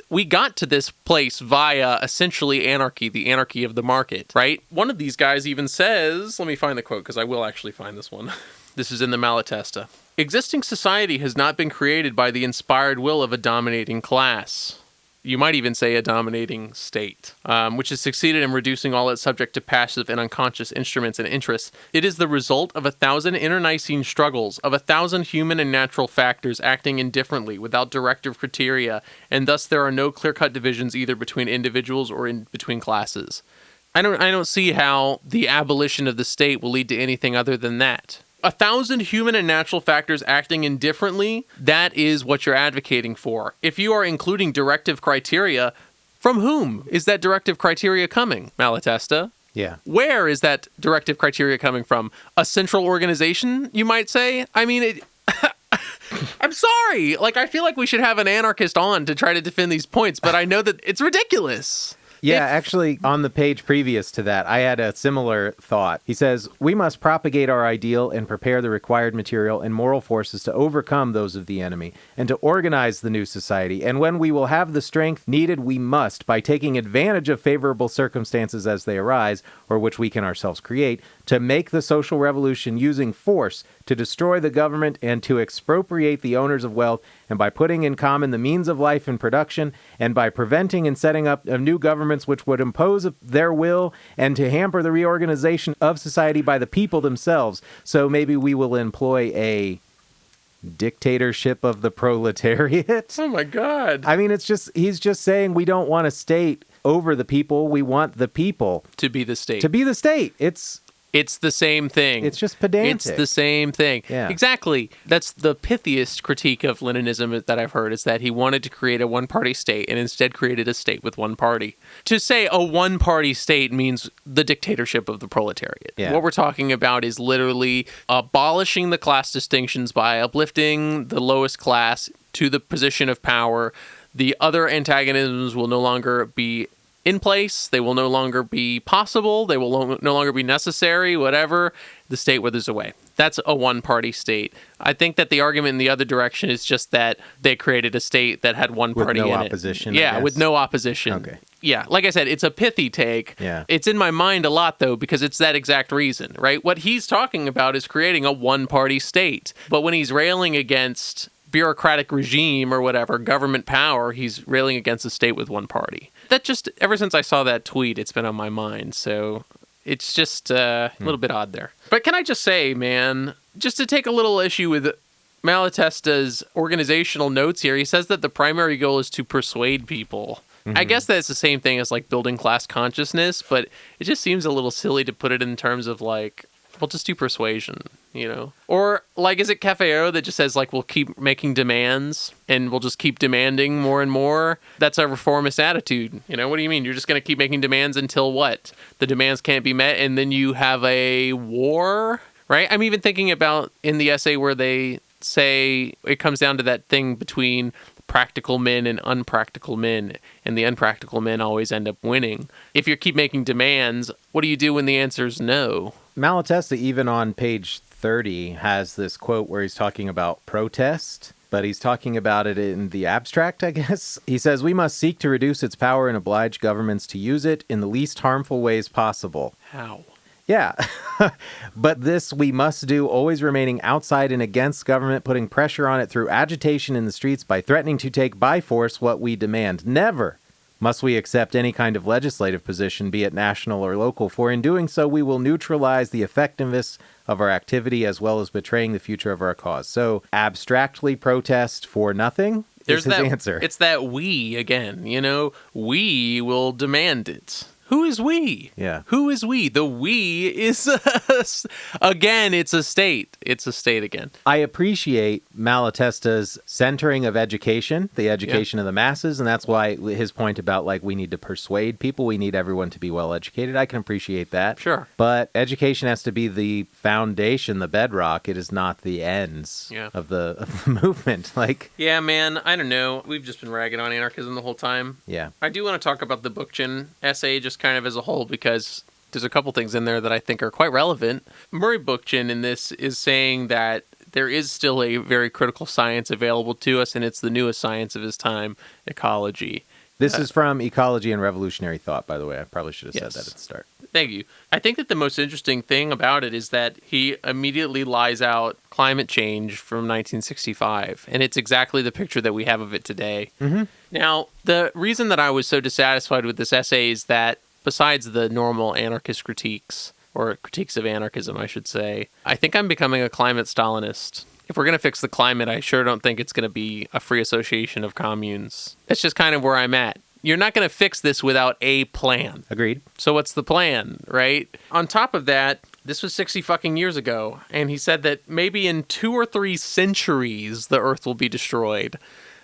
We got to this place via essentially anarchy, the anarchy of the market, right? One of these guys even says, let me find the quote because I will actually find this one. This is in the Malatesta. Existing society has not been created by the inspired will of a dominating class. You might even say a dominating state, which has succeeded in reducing all its subject to passive and unconscious instruments and interests. It is the result of 1,000 internecine struggles, of 1,000 human and natural factors acting indifferently, without directive criteria, and thus there are no clear-cut divisions either between individuals or in between classes. I don't see how the abolition of the state will lead to anything other than that. 1,000 human and natural factors acting indifferently, that is what you're advocating for. If you are including directive criteria, from whom is that directive criteria coming, Malatesta? Yeah. Where is that directive criteria coming from? A central organization, you might say? I mean, I'm sorry. I feel like we should have an anarchist on to try to defend these points, but I know that it's ridiculous. Yeah, actually, on the page previous to that, I had a similar thought. He says, we must propagate our ideal and prepare the required material and moral forces to overcome those of the enemy and to organize the new society. And when we will have the strength needed, we must, by taking advantage of favorable circumstances as they arise, or which we can ourselves create, to make the social revolution using force to destroy the government and to expropriate the owners of wealth, and by putting in common the means of life and production, and by preventing and setting up new governments which would impose their will, and to hamper the reorganization of society by the people themselves. So maybe we will employ a dictatorship of the proletariat. Oh my God. I mean, he's just saying we don't want a state over the people. We want the people to be the state. To be the state. It's the same thing. It's just pedantic. It's the same thing. Yeah. Exactly. That's the pithiest critique of Leninism that I've heard, is that he wanted to create a one-party state and instead created a state with one party. To say a one-party state means the dictatorship of the proletariat. Yeah. What we're talking about is literally abolishing the class distinctions by uplifting the lowest class to the position of power. The other antagonisms will no longer be in place, they will no longer be possible, they will no longer be necessary, whatever, the state withers away. That's a one-party state. I think that the argument in the other direction is just that they created a state that had one party in it. With no opposition. Yeah, with no opposition. Okay. yeah, like I said, it's a pithy take. Yeah. It's in my mind a lot, though, because it's that exact reason, right? What he's talking about is creating a one-party state. But when he's railing against bureaucratic regime or whatever, government power, he's railing against a state with one party. That just, ever since I saw that tweet, it's been on my mind. So it's just a little bit odd there. But can I just say, man, just to take a little issue with Malatesta's organizational notes here, he says that the primary goal is to persuade people. I guess that's the same thing as like building class consciousness, but it just seems a little silly to put it in terms of like, we'll just do persuasion, you know? Or like, is it Cafiero that just says like, we'll keep making demands and we'll just keep demanding more and more? That's a reformist attitude. You know, what do you mean? You're just going to keep making demands until what? The demands can't be met and then you have a war, right? I'm even thinking about in the essay where they say it comes down to that thing between practical men and unpractical men, and the unpractical men always end up winning. If you keep making demands, what do you do when the answer is no? Malatesta, even on page 30, has this quote where he's talking about protest, but he's talking about it in the abstract, I guess. He says, we must seek to reduce its power and oblige governments to use it in the least harmful ways possible. How? Yeah, but this we must do, always remaining outside and against government, putting pressure on it through agitation in the streets by threatening to take by force what we demand. Never must we accept any kind of legislative position, be it national or local, for in doing so we will neutralize the effectiveness of our activity as well as betraying the future of our cause. So abstractly protest for nothing is his answer. It's that we again, you know, we will demand it. Who is we? Yeah. Who is we? The we is, again, it's a state. It's a state again. I appreciate Malatesta's centering of education, the education of the masses, and that's why his point about, like, we need to persuade people, we need everyone to be well educated. I can appreciate that. Sure. But education has to be the foundation, the bedrock. It is not the ends of the movement. Like, yeah, man, I don't know. We've just been ragging on anarchism the whole time. Yeah. I do want to talk about the Bookchin essay just kind of as a whole, because there's a couple things in there that I think are quite relevant. Murray Bookchin in this is saying that there is still a very critical science available to us, and it's the newest science of his time, ecology. This is from Ecology and Revolutionary Thought, by the way. I probably should have said that at the start. Thank you. I think that the most interesting thing about it is that he immediately lies out climate change from 1965, and it's exactly the picture that we have of it today. Mm-hmm. Now, the reason that I was so dissatisfied with this essay is that besides the normal anarchist critiques, or critiques of anarchism, I should say, I think I'm becoming a climate Stalinist. If we're going to fix the climate, I sure don't think it's going to be a free association of communes. That's just kind of where I'm at. You're not going to fix this without a plan. Agreed. So what's the plan, right? On top of that, this was 60 fucking years ago, and he said that maybe in 2 or 3 centuries, the Earth will be destroyed.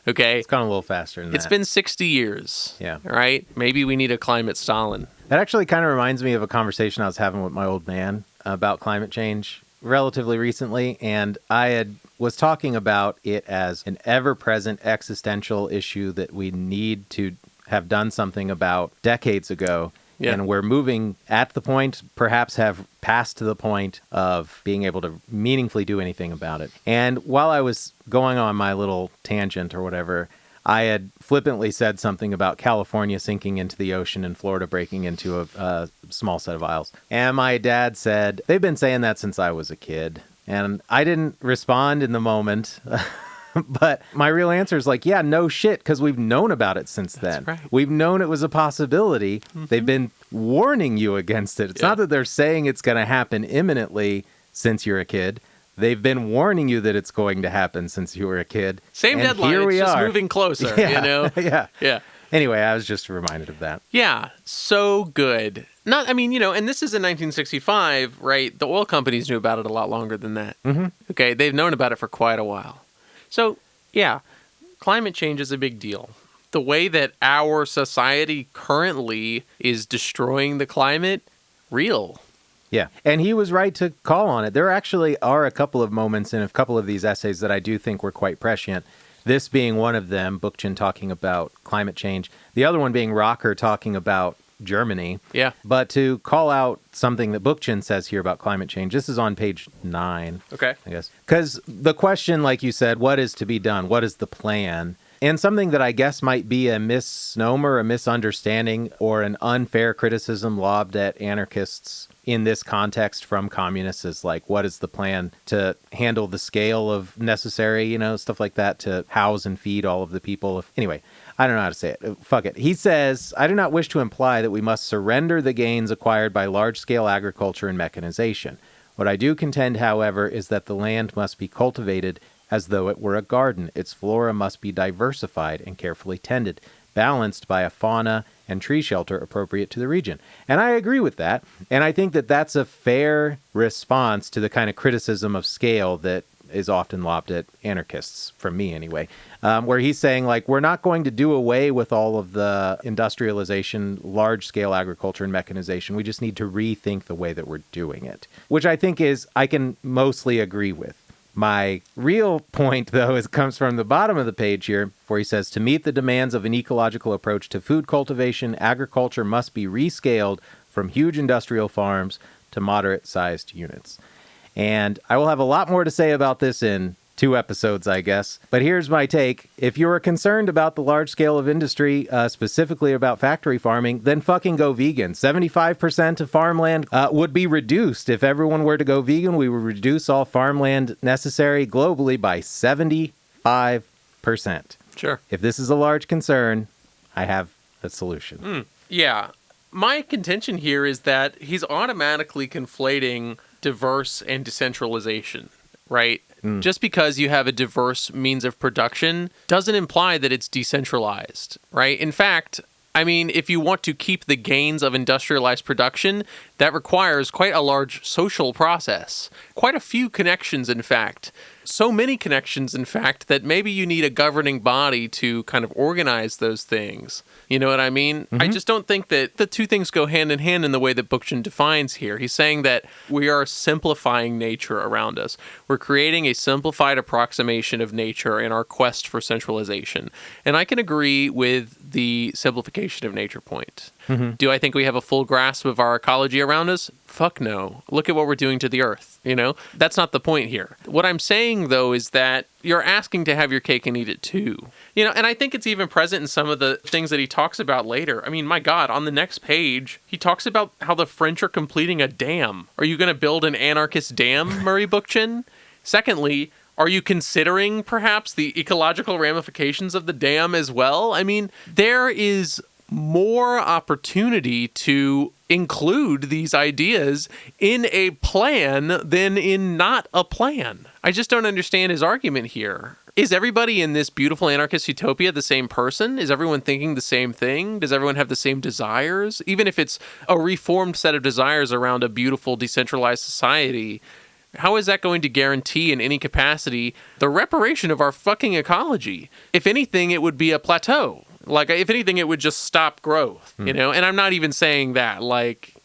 Okay? It's gone a little faster than that. It's been 60 years. Yeah. Right? Maybe we need a climate Stalin. That actually kind of reminds me of a conversation I was having with my old man about climate change relatively recently, and I was talking about it as an ever-present existential issue that we need to have done something about decades ago. Yeah. And we're moving at the point, perhaps have passed to the point of being able to meaningfully do anything about it. And while I was going on my little tangent or whatever, I had flippantly said something about California sinking into the ocean and Florida breaking into a small set of isles. And my dad said, they've been saying that since I was a kid. And I didn't respond in the moment. But my real answer is like, yeah, no shit, because we've known about it since then. Right. We've known it was a possibility. Mm-hmm. They've been warning you against it. It's not that they're saying it's going to happen imminently since you're a kid. They've been warning you that it's going to happen since you were a kid. Same and deadline. It's just moving closer, you know? Yeah. Anyway, I was just reminded of that. Yeah, so good. I mean, you know, and this is in 1965, right? The oil companies knew about it a lot longer than that. Mm-hmm. Okay, they've known about it for quite a while. So, yeah, climate change is a big deal. The way that our society currently is destroying the climate, real. Yeah, and he was right to call on it. There actually are a couple of moments in a couple of these essays that I do think were quite prescient. This being one of them, Bookchin talking about climate change. The other one being Rocker talking about Germany. Yeah. But to call out something that Bookchin says here about climate change, this is on page 9. Okay. I guess. Because the question, like you said, what is to be done? What is the plan? And something that I guess might be a misnomer, a misunderstanding, or an unfair criticism lobbed at anarchists in this context from communists is like, what is the plan to handle the scale of necessary, stuff like that, to house and feed all of the people? Anyway, I don't know how to say it. Fuck it. He says, I do not wish to imply that we must surrender the gains acquired by large-scale agriculture and mechanization. What I do contend, however, is that the land must be cultivated as though it were a garden. Its flora must be diversified and carefully tended, balanced by a fauna and tree shelter appropriate to the region. And I agree with that. And I think that that's a fair response to the kind of criticism of scale that is often lobbed at anarchists, from me anyway, where he's saying, like, we're not going to do away with all of the industrialization, large-scale agriculture and mechanization. We just need to rethink the way that we're doing it, which I think I can mostly agree with. My real point, though, comes from the bottom of the page here, where he says, to meet the demands of an ecological approach to food cultivation, agriculture must be rescaled from huge industrial farms to moderate-sized units. And I will have a lot more to say about this in 2 episodes, I guess. But here's my take. If you're concerned about the large scale of industry, specifically about factory farming, then fucking go vegan. 75% of farmland would be reduced. If everyone were to go vegan, we would reduce all farmland necessary globally by 75%. Sure. If this is a large concern, I have a solution. Yeah. My contention here is that he's automatically conflating diverse and decentralization, right? Just because you have a diverse means of production doesn't imply that it's decentralized, right? In fact, I mean, if you want to keep the gains of industrialized production, that requires quite a large social process. Quite a few connections, in fact. So many connections, in fact, that maybe you need a governing body to kind of organize those things. You know what I mean? Mm-hmm. I just don't think that the two things go hand in hand in the way that Bookchin defines here. He's saying that we are simplifying nature around us. We're creating a simplified approximation of nature in our quest for centralization. And I can agree with the simplification of nature point. Mm-hmm. Do I think we have a full grasp of our ecology around us? Fuck no. Look at what we're doing to the earth, That's not the point here. What I'm saying, though, is that you're asking to have your cake and eat it too. And I think it's even present in some of the things that he talks about later. I mean, my God, on the next page, he talks about how the French are completing a dam. Are you going to build an anarchist dam, Murray Bookchin? Secondly, are you considering perhaps the ecological ramifications of the dam as well? I mean, there is more opportunity to include these ideas in a plan than in not a plan. I just don't understand his argument here. Is everybody in this beautiful anarchist utopia the same person? Is everyone thinking the same thing? Does everyone have the same desires? Even if it's a reformed set of desires around a beautiful decentralized society, how is that going to guarantee in any capacity the reparation of our fucking ecology? If anything, it would be a plateau. Like, if anything, it would just stop growth, And I'm not even saying that. Like,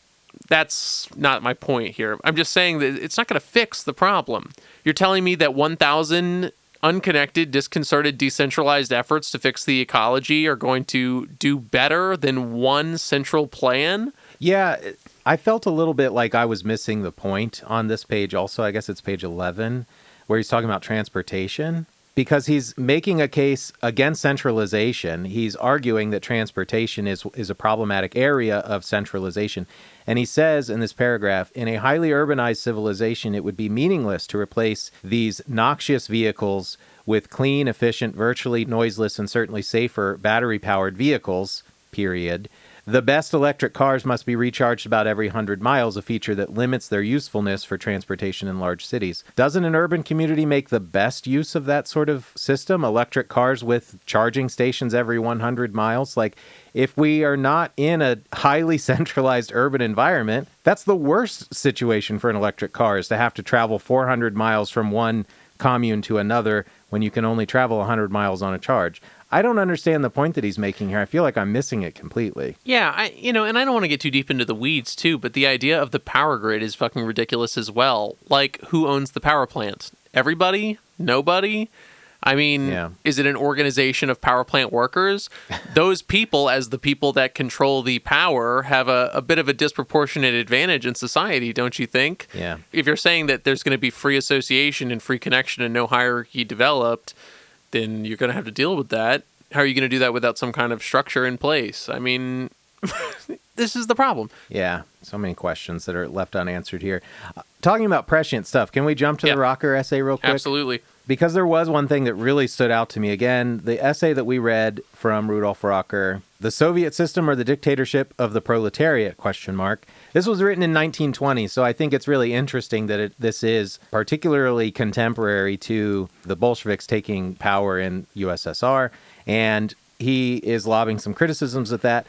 that's not my point here. I'm just saying that it's not going to fix the problem. You're telling me that 1,000 unconnected, disconcerted, decentralized efforts to fix the ecology are going to do better than one central plan? Yeah, I felt a little bit like I was missing the point on this page also. I guess it's page 11, where he's talking about transportation. Because he's making a case against centralization. He's arguing that transportation is a problematic area of centralization. And he says in this paragraph, in a highly urbanized civilization, it would be meaningless to replace these noxious vehicles with clean, efficient, virtually noiseless, and certainly safer battery-powered vehicles, period. The best electric cars must be recharged about every 100 miles, a feature that limits their usefulness for transportation in large cities. Doesn't an urban community make the best use of that sort of system? Electric cars with charging stations every 100 miles? Like, if we are not in a highly centralized urban environment, that's the worst situation for an electric car, is to have to travel 400 miles from one commune to another when you can only travel 100 miles on a charge. I don't understand the point that he's making here. I feel like I'm missing it completely. Yeah, and I don't want to get too deep into the weeds, too, but the idea of the power grid is fucking ridiculous as well. Like, who owns the power plant? Everybody? Nobody? I mean, Is it an organization of power plant workers? Those people, as the people that control the power, have a bit of a disproportionate advantage in society, don't you think? Yeah. If you're saying that there's going to be free association and free connection and no hierarchy developed, then you're going to have to deal with that. How are you going to do that without some kind of structure in place? I mean, this is the problem. Yeah, so many questions that are left unanswered here. Talking about prescient stuff, can we jump to the Rocker essay real quick? Absolutely. Because there was one thing that really stood out to me. Again, the essay that we read from Rudolf Rocker, The Soviet System or the Dictatorship of the Proletariat, ? This was written in 1920, so I think it's really interesting that this is particularly contemporary to the Bolsheviks taking power in USSR, and he is lobbing some criticisms at that.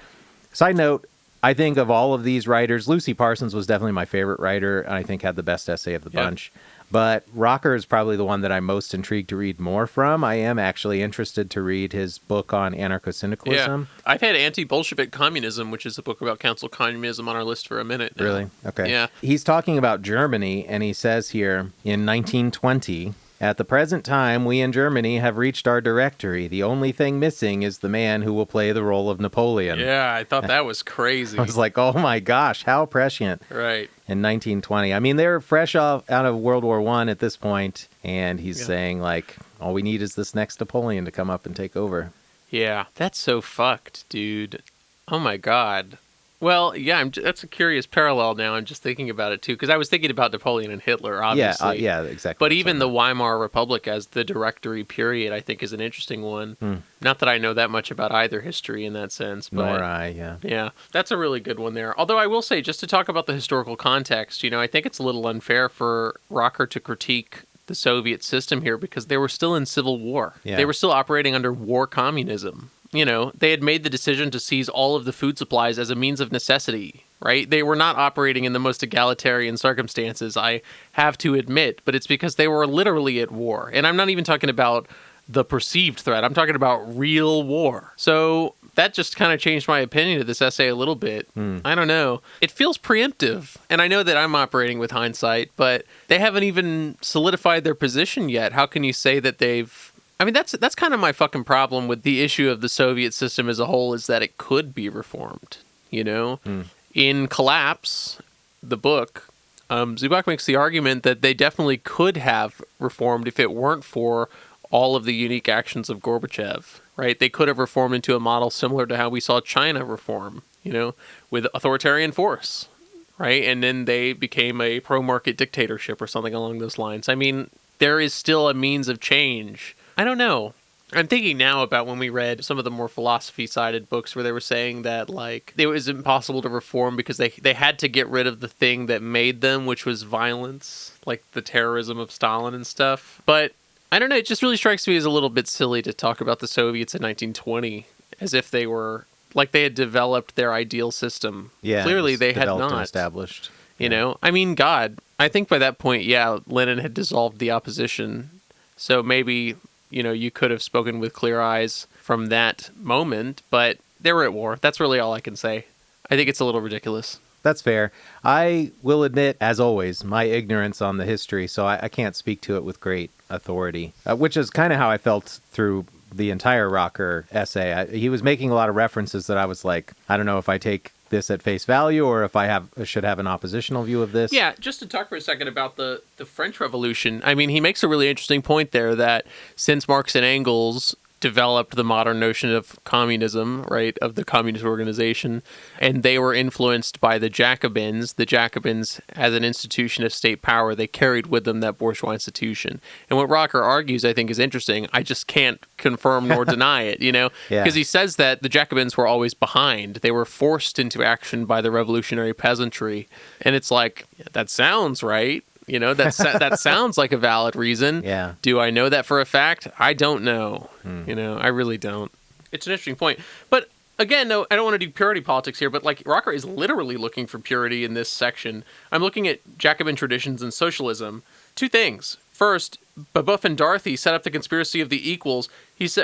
Side note, I think of all of these writers, Lucy Parsons was definitely my favorite writer, and I think had the best essay of the bunch. But Rocker is probably the one that I'm most intrigued to read more from. I am actually interested to read his book on anarcho-syndicalism. Yeah. I've had Anti-Bolshevik Communism, which is a book about council communism, on our list for a minute now. Really? Okay. Yeah. He's talking about Germany, and he says here, in 1920... At the present time, we in Germany have reached our directory. The only thing missing is the man who will play the role of Napoleon. Yeah, I thought that was crazy. I was like, oh my gosh, how prescient. Right. In 1920. I mean, they're fresh out of World War I at this point, and he's saying, like, all we need is this next Napoleon to come up and take over. Yeah, that's so fucked, dude. Oh my God. Well, yeah, that's a curious parallel now. I'm just thinking about it, too, because I was thinking about Napoleon and Hitler, obviously. Yeah, exactly. But even the Weimar Republic as the directory period, I think, is an interesting one. Not that I know that much about either history in that sense. But nor I, yeah. Yeah, that's a really good one there. Although I will say, just to talk about the historical context, I think it's a little unfair for Rocker to critique the Soviet system here because they were still in civil war. Yeah. They were still operating under war communism. They had made the decision to seize all of the food supplies as a means of necessity, right? They were not operating in the most egalitarian circumstances, I have to admit, but it's because they were literally at war. And I'm not even talking about the perceived threat. I'm talking about real war. So that just kind of changed my opinion of this essay a little bit. I don't know. It feels preemptive. And I know that I'm operating with hindsight, but they haven't even solidified their position yet. How can you say that they've... I mean, that's kind of my fucking problem with the issue of the Soviet system as a whole, is that it could be reformed, In Collapse, the book, Zubak makes the argument that they definitely could have reformed if it weren't for all of the unique actions of Gorbachev, right? They could have reformed into a model similar to how we saw China reform, with authoritarian force, right? And then they became a pro-market dictatorship or something along those lines. I mean, there is still a means of change. I don't know. I'm thinking now about when we read some of the more philosophy-sided books where they were saying that, like, it was impossible to reform because they had to get rid of the thing that made them, which was violence, like the terrorism of Stalin and stuff. But I don't know. It just really strikes me as a little bit silly to talk about the Soviets in 1920 as if they were, like, they had developed their ideal system. Yeah, clearly they had not. Established. I mean, God, I think by that point, Lenin had dissolved the opposition. So maybe... you could have spoken with clear eyes from that moment, but they were at war. That's really all I can say. I think it's a little ridiculous. That's fair. I will admit, as always, my ignorance on the history, so I can't speak to it with great authority, which is kind of how I felt through the entire Rocker essay. He was making a lot of references that I was like, I don't know if I take this at face value or if I should have an oppositional view of this. Yeah, just to talk for a second about the French Revolution. I mean, he makes a really interesting point there that since Marx and Engels developed the modern notion of communism, right, of the communist organization, and they were influenced by the Jacobins. The Jacobins, as an institution of state power, they carried with them that bourgeois institution. And what Rocker argues, I think, is interesting. I just can't confirm nor deny it, because he says that the Jacobins were always behind. They were forced into action by the revolutionary peasantry. And it's like, that sounds right. That sounds like a valid reason. Yeah. Do I know that for a fact? I don't know. I really don't. It's an interesting point. But again, no, I don't want to do purity politics here, but like Rocker is literally looking for purity in this section. I'm looking at Jacobin traditions and socialism. Two things. First, Babeuf and Dorothy set up the conspiracy of the equals.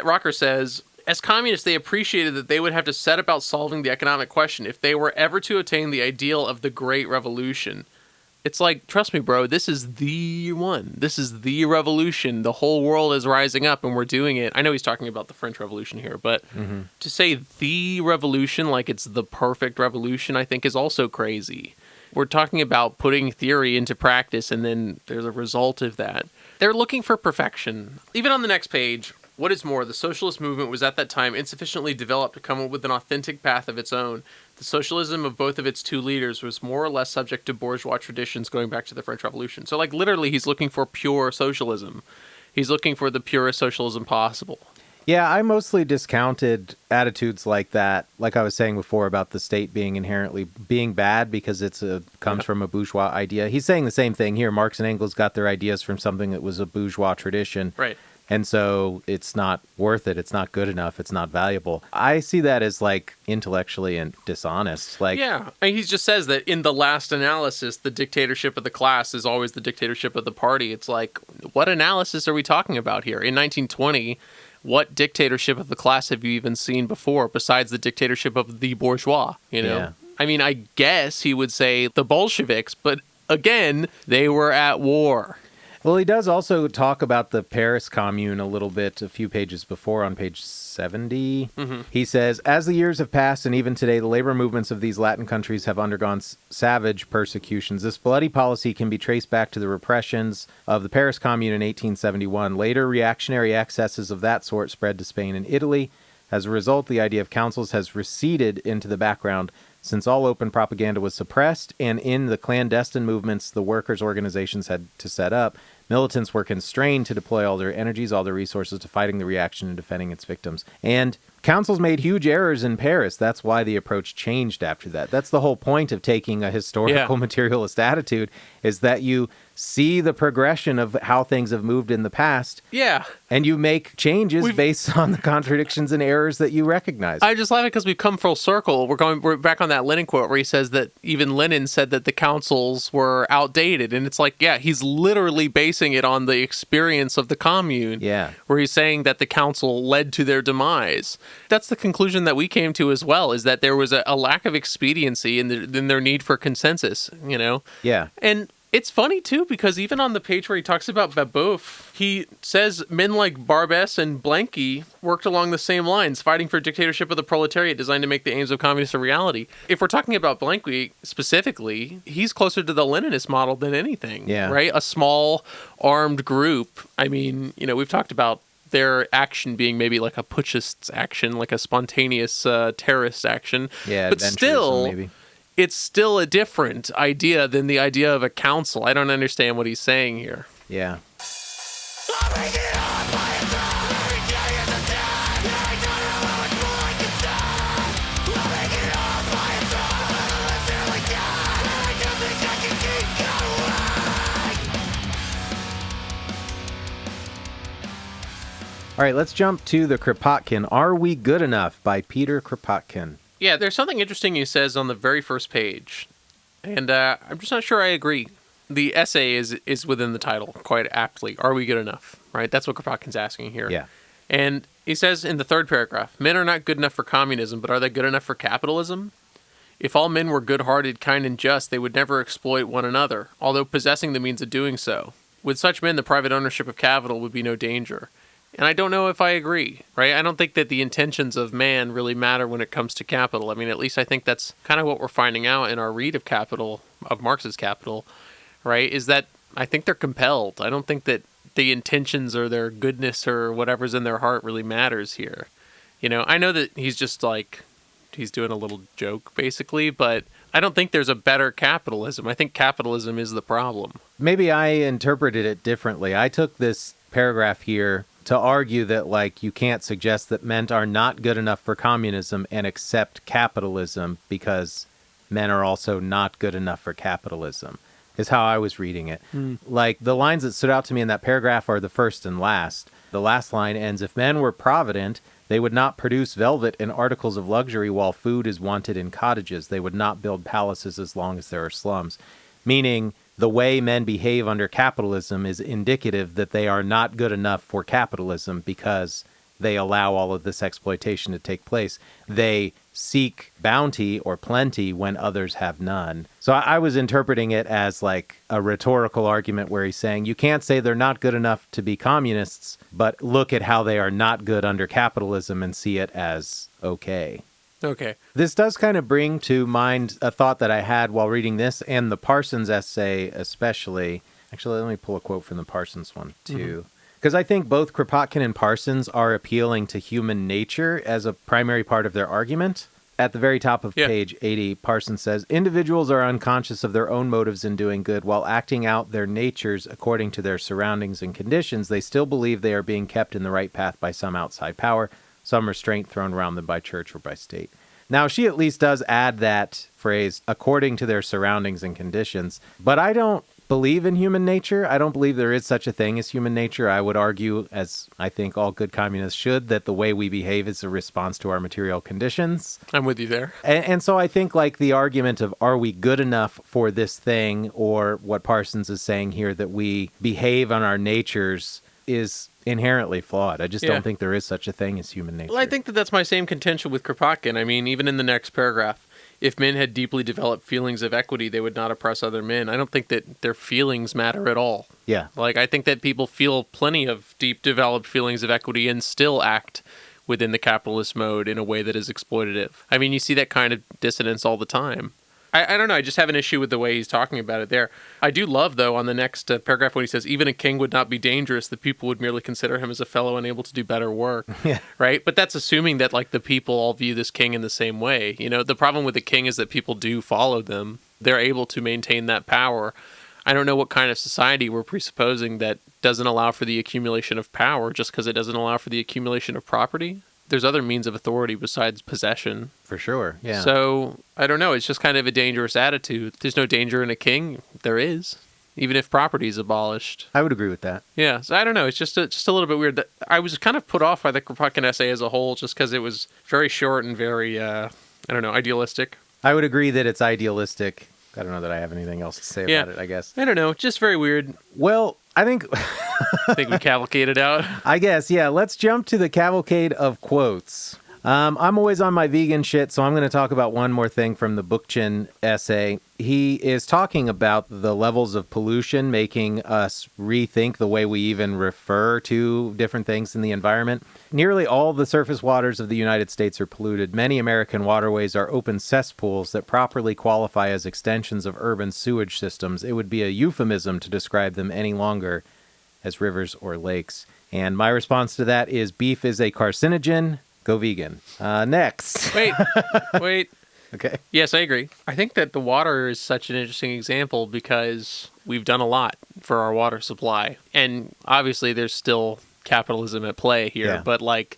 Rocker says, as communists, they appreciated that they would have to set about solving the economic question if they were ever to attain the ideal of the Great Revolution. It's like, trust me, bro, this is the one. This is the revolution. The whole world is rising up and we're doing it. I know he's talking about the French Revolution here, but to say the revolution like it's the perfect revolution, I think is also crazy. We're talking about putting theory into practice and then there's a result of that. They're looking for perfection. Even on the next page, What is more, the socialist movement was at that time insufficiently developed to come up with an authentic path of its own. The socialism of both of its two leaders was more or less subject to bourgeois traditions going back to the French Revolution. So, like, literally, he's looking for pure socialism. He's looking for the purest socialism possible. Yeah, I mostly discounted attitudes like that, like I was saying before about the state being inherently being bad because comes from a bourgeois idea. He's saying the same thing here. Marx and Engels got their ideas from something that was a bourgeois tradition. Right. And so it's not worth it. It's not good enough. It's not valuable. I see that as like intellectually and dishonest. Like, yeah. And he just says that in the last analysis, the dictatorship of the class is always the dictatorship of the party. It's like, what analysis are we talking about here? In 1920, what dictatorship of the class have you even seen before besides the dictatorship of the bourgeois? You know, Yeah. I mean, I guess he would say the Bolsheviks, but again, they were at war. well, he does also talk about the Paris Commune a little bit a few pages before on page 70. Mm-hmm. He says, as the years have passed and even today, the labor movements of these Latin countries have undergone savage persecutions. This bloody policy can be traced back to the repressions of the Paris Commune in 1871. Later, reactionary excesses of that sort spread to Spain and Italy. As a result, the idea of councils has receded into the background since all open propaganda was suppressed, and in the clandestine movements the workers' organizations had to set up, militants were constrained to deploy all their energies, all their resources to fighting the reaction and defending its victims. And councils made huge errors in Paris. That's why the approach changed after that. That's the whole point of taking a historical materialist attitude, is that you see the progression of how things have moved in the past. Yeah. And you make changes based on the contradictions and errors that you recognize. I just laugh because we've come full circle. We're back on that Lenin quote where he says that even Lenin said that the councils were outdated. And it's like, yeah, he's literally basing it on the experience of the commune. Yeah. Where he's saying that the council led to their demise. That's the conclusion that we came to as well, is that there was a lack of expediency in their need for consensus, you know? Yeah. And it's funny, too, because even on the page where he talks about Babeuf, he says men like Barbès and Blanqui worked along the same lines, fighting for dictatorship of the proletariat designed to make the aims of communism a reality. If we're talking about Blanqui specifically, he's closer to the Leninist model than anything, right? A small armed group. I mean, you know, we've talked about their action being maybe like a putschist action, like a spontaneous terrorist action. Yeah, but still, maybe. It's still a different idea than the idea of a council. I don't understand what he's saying here. Yeah. All right, let's jump to the Kropotkin. Are We Good Enough by Peter Kropotkin. Yeah, there's something interesting he says on the very first page, and I'm just not sure I agree. The essay is within the title quite aptly. Are we good enough? Right? That's what Kropotkin's asking here. Yeah. And he says in the third paragraph, men are not good enough for communism, but are they good enough for capitalism? If all men were good-hearted, kind, and just, they would never exploit one another, although possessing the means of doing so. With such men, the private ownership of capital would be no danger. And I don't know if I agree, right? I don't think that the intentions of man really matter when it comes to capital. I mean, at least I think that's kind of what we're finding out in our read of Capital, of Marx's Capital, right? Is that I think they're compelled. I don't think that the intentions or their goodness or whatever's in their heart really matters here. You know, I know that he's just like, he's doing a little joke basically, but I don't think there's a better capitalism. I think capitalism is the problem. Maybe I interpreted it differently. I took this paragraph here to argue that, like, you can't suggest that men are not good enough for communism and accept capitalism because men are also not good enough for capitalism, is how I was reading it. Like, the lines that stood out to me in that paragraph are the first and last. The last line ends, if men were provident, they would not produce velvet and articles of luxury while food is wanted in cottages. They would not build palaces as long as there are slums. Meaning, the way men behave under capitalism is indicative that they are not good enough for capitalism because they allow all of this exploitation to take place. They seek bounty or plenty when others have none. So I was interpreting it as like a rhetorical argument where he's saying you can't say they're not good enough to be communists, but look at how they are not good under capitalism and see it as okay. Okay. This does kind of bring to mind a thought that I had while reading this and the Parsons essay especially. Actually, let me pull a quote from the Parsons one too. Because I think both Kropotkin and Parsons are appealing to human nature as a primary part of their argument. At the very top of page 80, Parsons says, individuals are unconscious of their own motives in doing good. While acting out their natures according to their surroundings and conditions, they still believe they are being kept in the right path by some outside power, some restraint thrown around them by church or by state. Now, she at least does add that phrase, according to their surroundings and conditions, but I don't believe in human nature. I don't believe there is such a thing as human nature. I would argue, as I think all good communists should, that the way we behave is a response to our material conditions. I'm with you there. And so I think like the argument of are we good enough for this thing, or what Parsons is saying here, that we behave on our natures, is inherently flawed. I just don't think there is such a thing as human nature. Well, I think that that's my same contention with Kropotkin. I mean, even in the next paragraph, if men had deeply developed feelings of equity, they would not oppress other men. I don't think that their feelings matter at all. Yeah. Like, I think that people feel plenty of deep developed feelings of equity and still act within the capitalist mode in a way that is exploitative. I mean, you see that kind of dissonance all the time. I don't know. I just have an issue with the way he's talking about it there. I do love, though, on the next paragraph when he says, even a king would not be dangerous. The people would merely consider him as a fellow unable to do better work. Yeah. Right? But that's assuming that, like, the people all view this king in the same way. You know, the problem with the king is that people do follow them. They're able to maintain that power. I don't know what kind of society we're presupposing that doesn't allow for the accumulation of power just because it doesn't allow for the accumulation of property. There's other means of authority besides possession. For sure, yeah. So, I don't know. It's just kind of a dangerous attitude. There's no danger in a king. There is, even if property is abolished. I would agree with that. Yeah, so I don't know. It's just a little bit weird. I was kind of put off by the Kropotkin essay as a whole just because it was very short and very, idealistic. I would agree that it's idealistic. I don't know that I have anything else to say about it, I guess. I don't know. Just very weird. Well, I think... I think we cavalcaded out. I guess, yeah. Let's jump to the cavalcade of quotes. I'm always on my vegan shit, so I'm going to talk about one more thing from the Bookchin essay. He is talking about the levels of pollution, making us rethink the way we even refer to different things in the environment. Nearly all the surface waters of the United States are polluted. Many American waterways are open cesspools that properly qualify as extensions of urban sewage systems. It would be a euphemism to describe them any longer as rivers or lakes. And my response to that is beef is a carcinogen. Go vegan. Next. Wait. Okay. Yes, I agree. I think that the water is such an interesting example because we've done a lot for our water supply. And obviously there's still capitalism at play here. But like,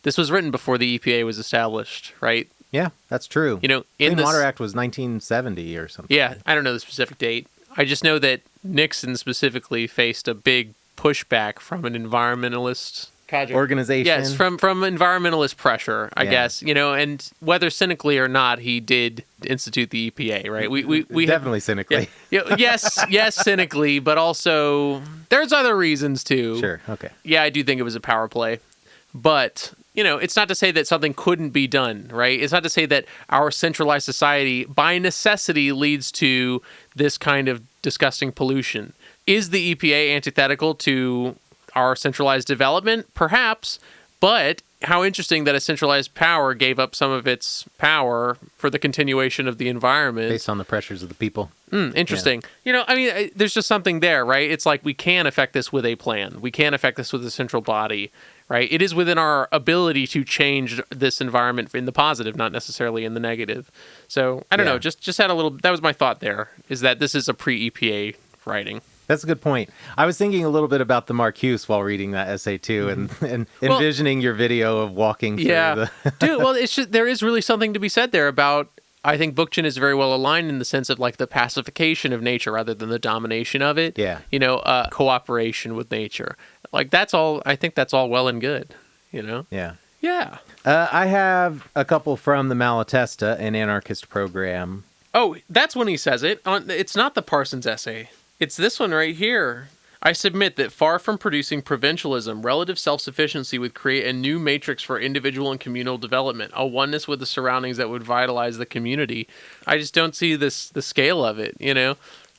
this was written before the EPA was established, right? Yeah, that's true. You know, Clean Water Act was 1970 or something. Yeah, I don't know the specific date. I just know that Nixon specifically faced a big pushback from an environmentalist organization. Yes, from environmentalist pressure, I guess, you know, and whether cynically or not, he did institute the EPA, right? We definitely cynically. Yeah, yes, cynically, but also there's other reasons too. Sure, okay. Yeah, I do think it was a power play, but you know, it's not to say that something couldn't be done, right? It's not to say that our centralized society by necessity leads to this kind of disgusting pollution. Is the EPA antithetical to our centralized development? Perhaps, but how interesting that a centralized power gave up some of its power for the continuation of the environment. Based on the pressures of the people. Interesting. Yeah. You know, I mean, there's just something there, right? It's like we can affect this with a plan. We can affect this with a central body, right? It is within our ability to change this environment in the positive, not necessarily in the negative. So, I don't know, just had a little, that was my thought there, is that this is a pre-EPA writing. That's a good point. I was thinking a little bit about the Marcuse while reading that essay too, and envisioning your video of walking through the... Dude, well, it's just, there is really something to be said there about, I think Bookchin is very well aligned in the sense of like the pacification of nature rather than the domination of it. Yeah. You know, cooperation with nature. Like that's all, I think that's all well and good, you know? Yeah. Yeah. I have a couple from the Malatesta, an anarchist program. Oh, that's when he says it. It's not the Parsons essay. It's this one right here. I submit that far from producing provincialism, relative self-sufficiency would create a new matrix for individual and communal development, a oneness with the surroundings that would vitalize the community. I just don't see the scale of it, you know?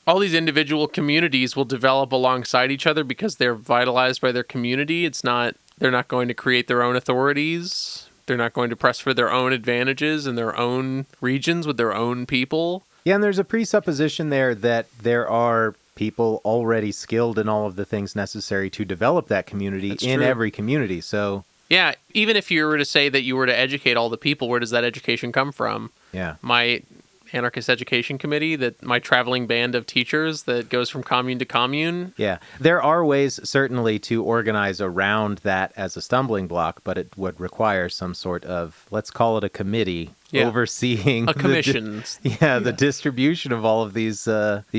All these individual communities will develop alongside each other because they're vitalized by their community. They're not going to create their own authorities. They're not going to press for their own advantages in their own regions with their own people. Yeah, and there's a presupposition there that there are people already skilled in all of the things necessary to develop that community in every community. So yeah, even if you were to say that you were to educate all the people, where does that education come from? Yeah. My Anarchist Education Committee, that my traveling band of teachers that goes from commune to commune. Yeah. There are ways, certainly, to organize around that as a stumbling block, but it would require some sort of, let's call it a committee, overseeing a commission. The distribution of all of these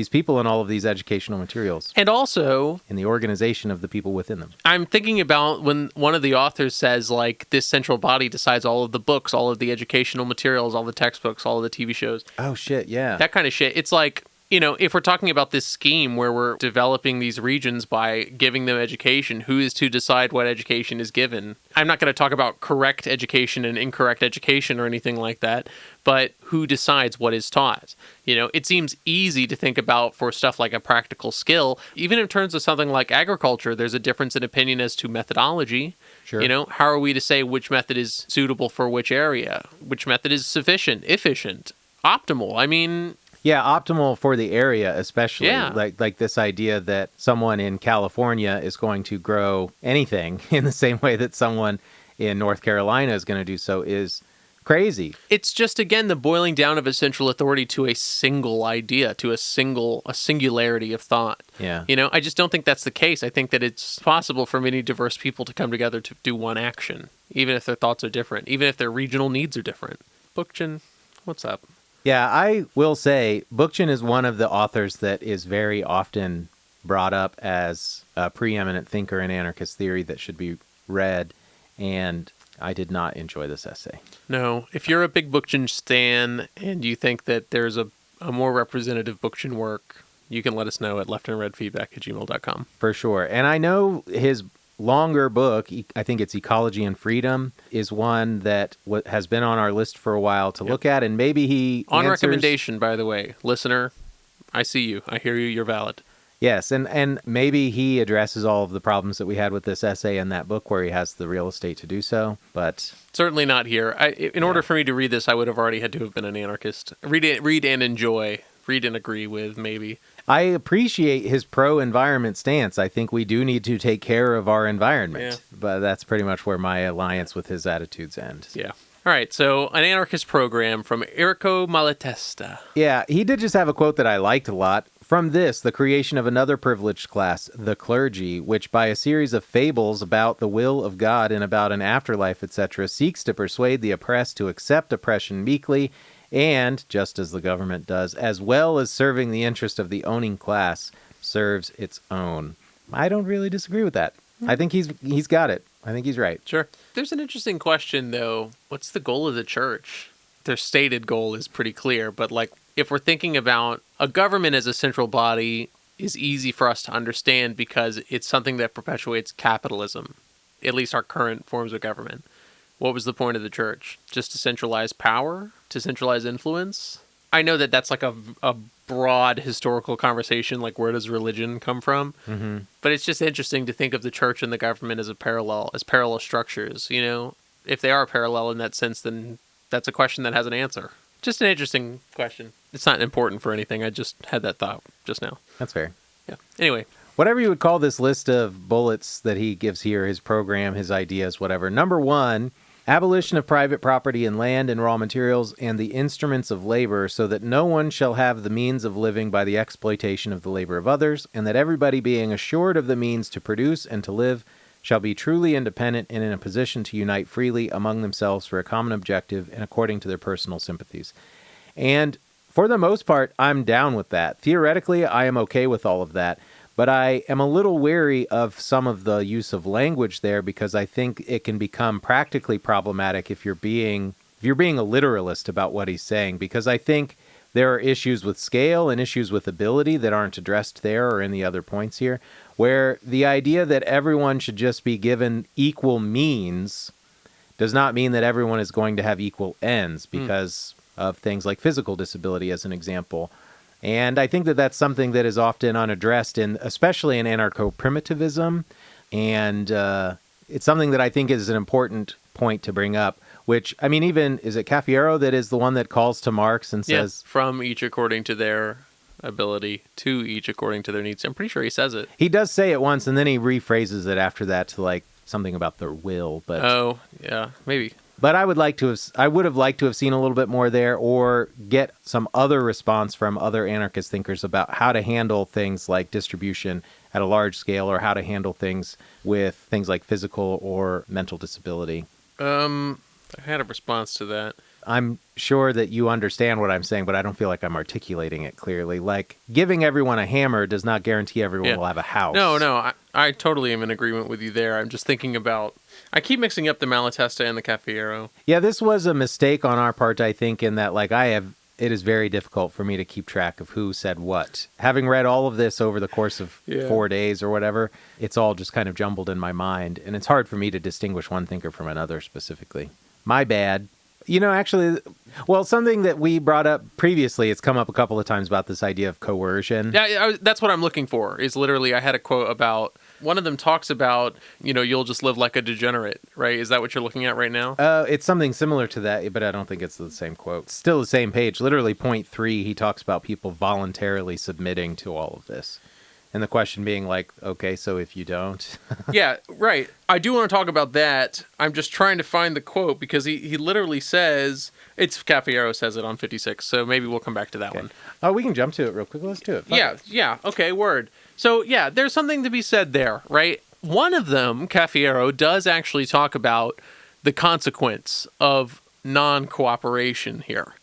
people and all of these educational materials. And also in the organization of the people within them. I'm thinking about when one of the authors says, like, this central body decides all of the books, all of the educational materials, all the textbooks, all of the TV shows. Oh, shit, yeah. That kind of shit. It's like, you know, if we're talking about this scheme where we're developing these regions by giving them education, who is to decide what education is given? I'm not going to talk about correct education and incorrect education or anything like that, but who decides what is taught? You know, it seems easy to think about for stuff like a practical skill. Even in terms of something like agriculture, there's a difference in opinion as to methodology. Sure. You know, how are we to say which method is suitable for which area? Which method is sufficient, efficient, optimal? I mean... Yeah, optimal for the area, especially. Yeah. Like this idea that someone in California is going to grow anything in the same way that someone in North Carolina is going to do so is crazy. It's just, again, the boiling down of a central authority to a single idea, to a singularity of thought. Yeah. You know, I just don't think that's the case. I think that it's possible for many diverse people to come together to do one action, even if their thoughts are different, even if their regional needs are different. Bookchin, what's up? Yeah, I will say Bookchin is one of the authors that is very often brought up as a preeminent thinker in anarchist theory that should be read, and I did not enjoy this essay. No, if you're a big Bookchin stan and you think that there's a more representative Bookchin work, you can let us know at leftandredfeedback@gmail.com. For sure. And I know his longer book, I think it's Ecology and Freedom, is one that has been on our list for a while to look at, and maybe he on recommendation, by the way, listener, I see you, I hear you, you're valid. Yes, and maybe he addresses all of the problems that we had with this essay in that book where he has the real estate to do so, but... Certainly not here. In order for me to read this, I would have already had to have been an anarchist. Read and enjoy. Read and agree with, maybe. I appreciate his pro-environment stance. I think we do need to take care of our environment. Yeah. But that's pretty much where my alliance with his attitudes end. Yeah. All right, so an anarchist program from Errico Malatesta. Yeah, he did just have a quote that I liked a lot. From this, the creation of another privileged class, the clergy, which by a series of fables about the will of God and about an afterlife, etc., seeks to persuade the oppressed to accept oppression meekly, and, just as the government does, as well as serving the interest of the owning class, serves its own. I don't really disagree with that. I think he's got it. I think he's right. Sure. There's an interesting question, though. What's the goal of the church? Their stated goal is pretty clear, but like, if we're thinking about a government as a central body is easy for us to understand because it's something that perpetuates capitalism, at least our current forms of government. What was the point of the church? Just to centralize power? To centralize influence? I know that that's like a broad historical conversation, like where does religion come from? Mm-hmm. But it's just interesting to think of the church and the government as parallel structures, you know? If they are parallel in that sense, then that's a question that has an answer. Just an interesting question. It's not important for anything. I just had that thought just now. That's fair. Yeah. Anyway. Whatever you would call this list of bullets that he gives here, his program, his ideas, whatever. Number 1, abolition of private property in land and raw materials and the instruments of labor so that no one shall have the means of living by the exploitation of the labor of others, and that everybody being assured of the means to produce and to live shall be truly independent and in a position to unite freely among themselves for a common objective and according to their personal sympathies. And for the most part, I'm down with that. Theoretically, I am okay with all of that. But I am a little wary of some of the use of language there because I think it can become practically problematic if you're being a literalist about what he's saying, because I think there are issues with scale and issues with ability that aren't addressed there or in the other points here, where the idea that everyone should just be given equal means does not mean that everyone is going to have equal ends because of things like physical disability, as an example. And I think that that's something that is often unaddressed, especially in anarcho-primitivism. And it's something that I think is an important point to bring up, which, I mean, even, is it Cafiero that is the one that calls to Marx and says... from each according to their ability to each according to their needs. I'm pretty sure he says it. He does say it once, and then he rephrases it after that to like something about their will. But oh, yeah, maybe. But I would have liked to have seen a little bit more there, or get some other response from other anarchist thinkers about how to handle things like distribution at a large scale, or how to handle things with things like physical or mental disability. I had a response to that. I'm sure that you understand what I'm saying, but I don't feel like I'm articulating it clearly. Like, giving everyone a hammer does not guarantee everyone will have a house. No, I totally am in agreement with you there. I'm just thinking about... I keep mixing up the Malatesta and the Cafiero. Yeah, this was a mistake on our part, I think, in that, like, it is very difficult for me to keep track of who said what. Having read all of this over the course of 4 days or whatever, it's all just kind of jumbled in my mind, and it's hard for me to distinguish one thinker from another specifically. My bad. You know, actually, well, something that we brought up previously, it's come up a couple of times about this idea of coercion. Yeah, that's what I'm looking for, is literally, I had a quote about, one of them talks about, you'll just live like a degenerate, right? Is that what you're looking at right now? It's something similar to that, but I don't think it's the same quote. Still the same page. Literally, point 3, he talks about people voluntarily submitting to all of this. And the question being like, okay, so if you don't? Yeah, right. I do want to talk about that. I'm just trying to find the quote because he literally says, it's Cafiero says it on 56, so maybe we'll come back to that one. Oh, we can jump to it real quick. Let's do it. Yeah, okay, word. So, yeah, there's something to be said there, right? One of them, Cafiero, does actually talk about the consequence of non-cooperation here,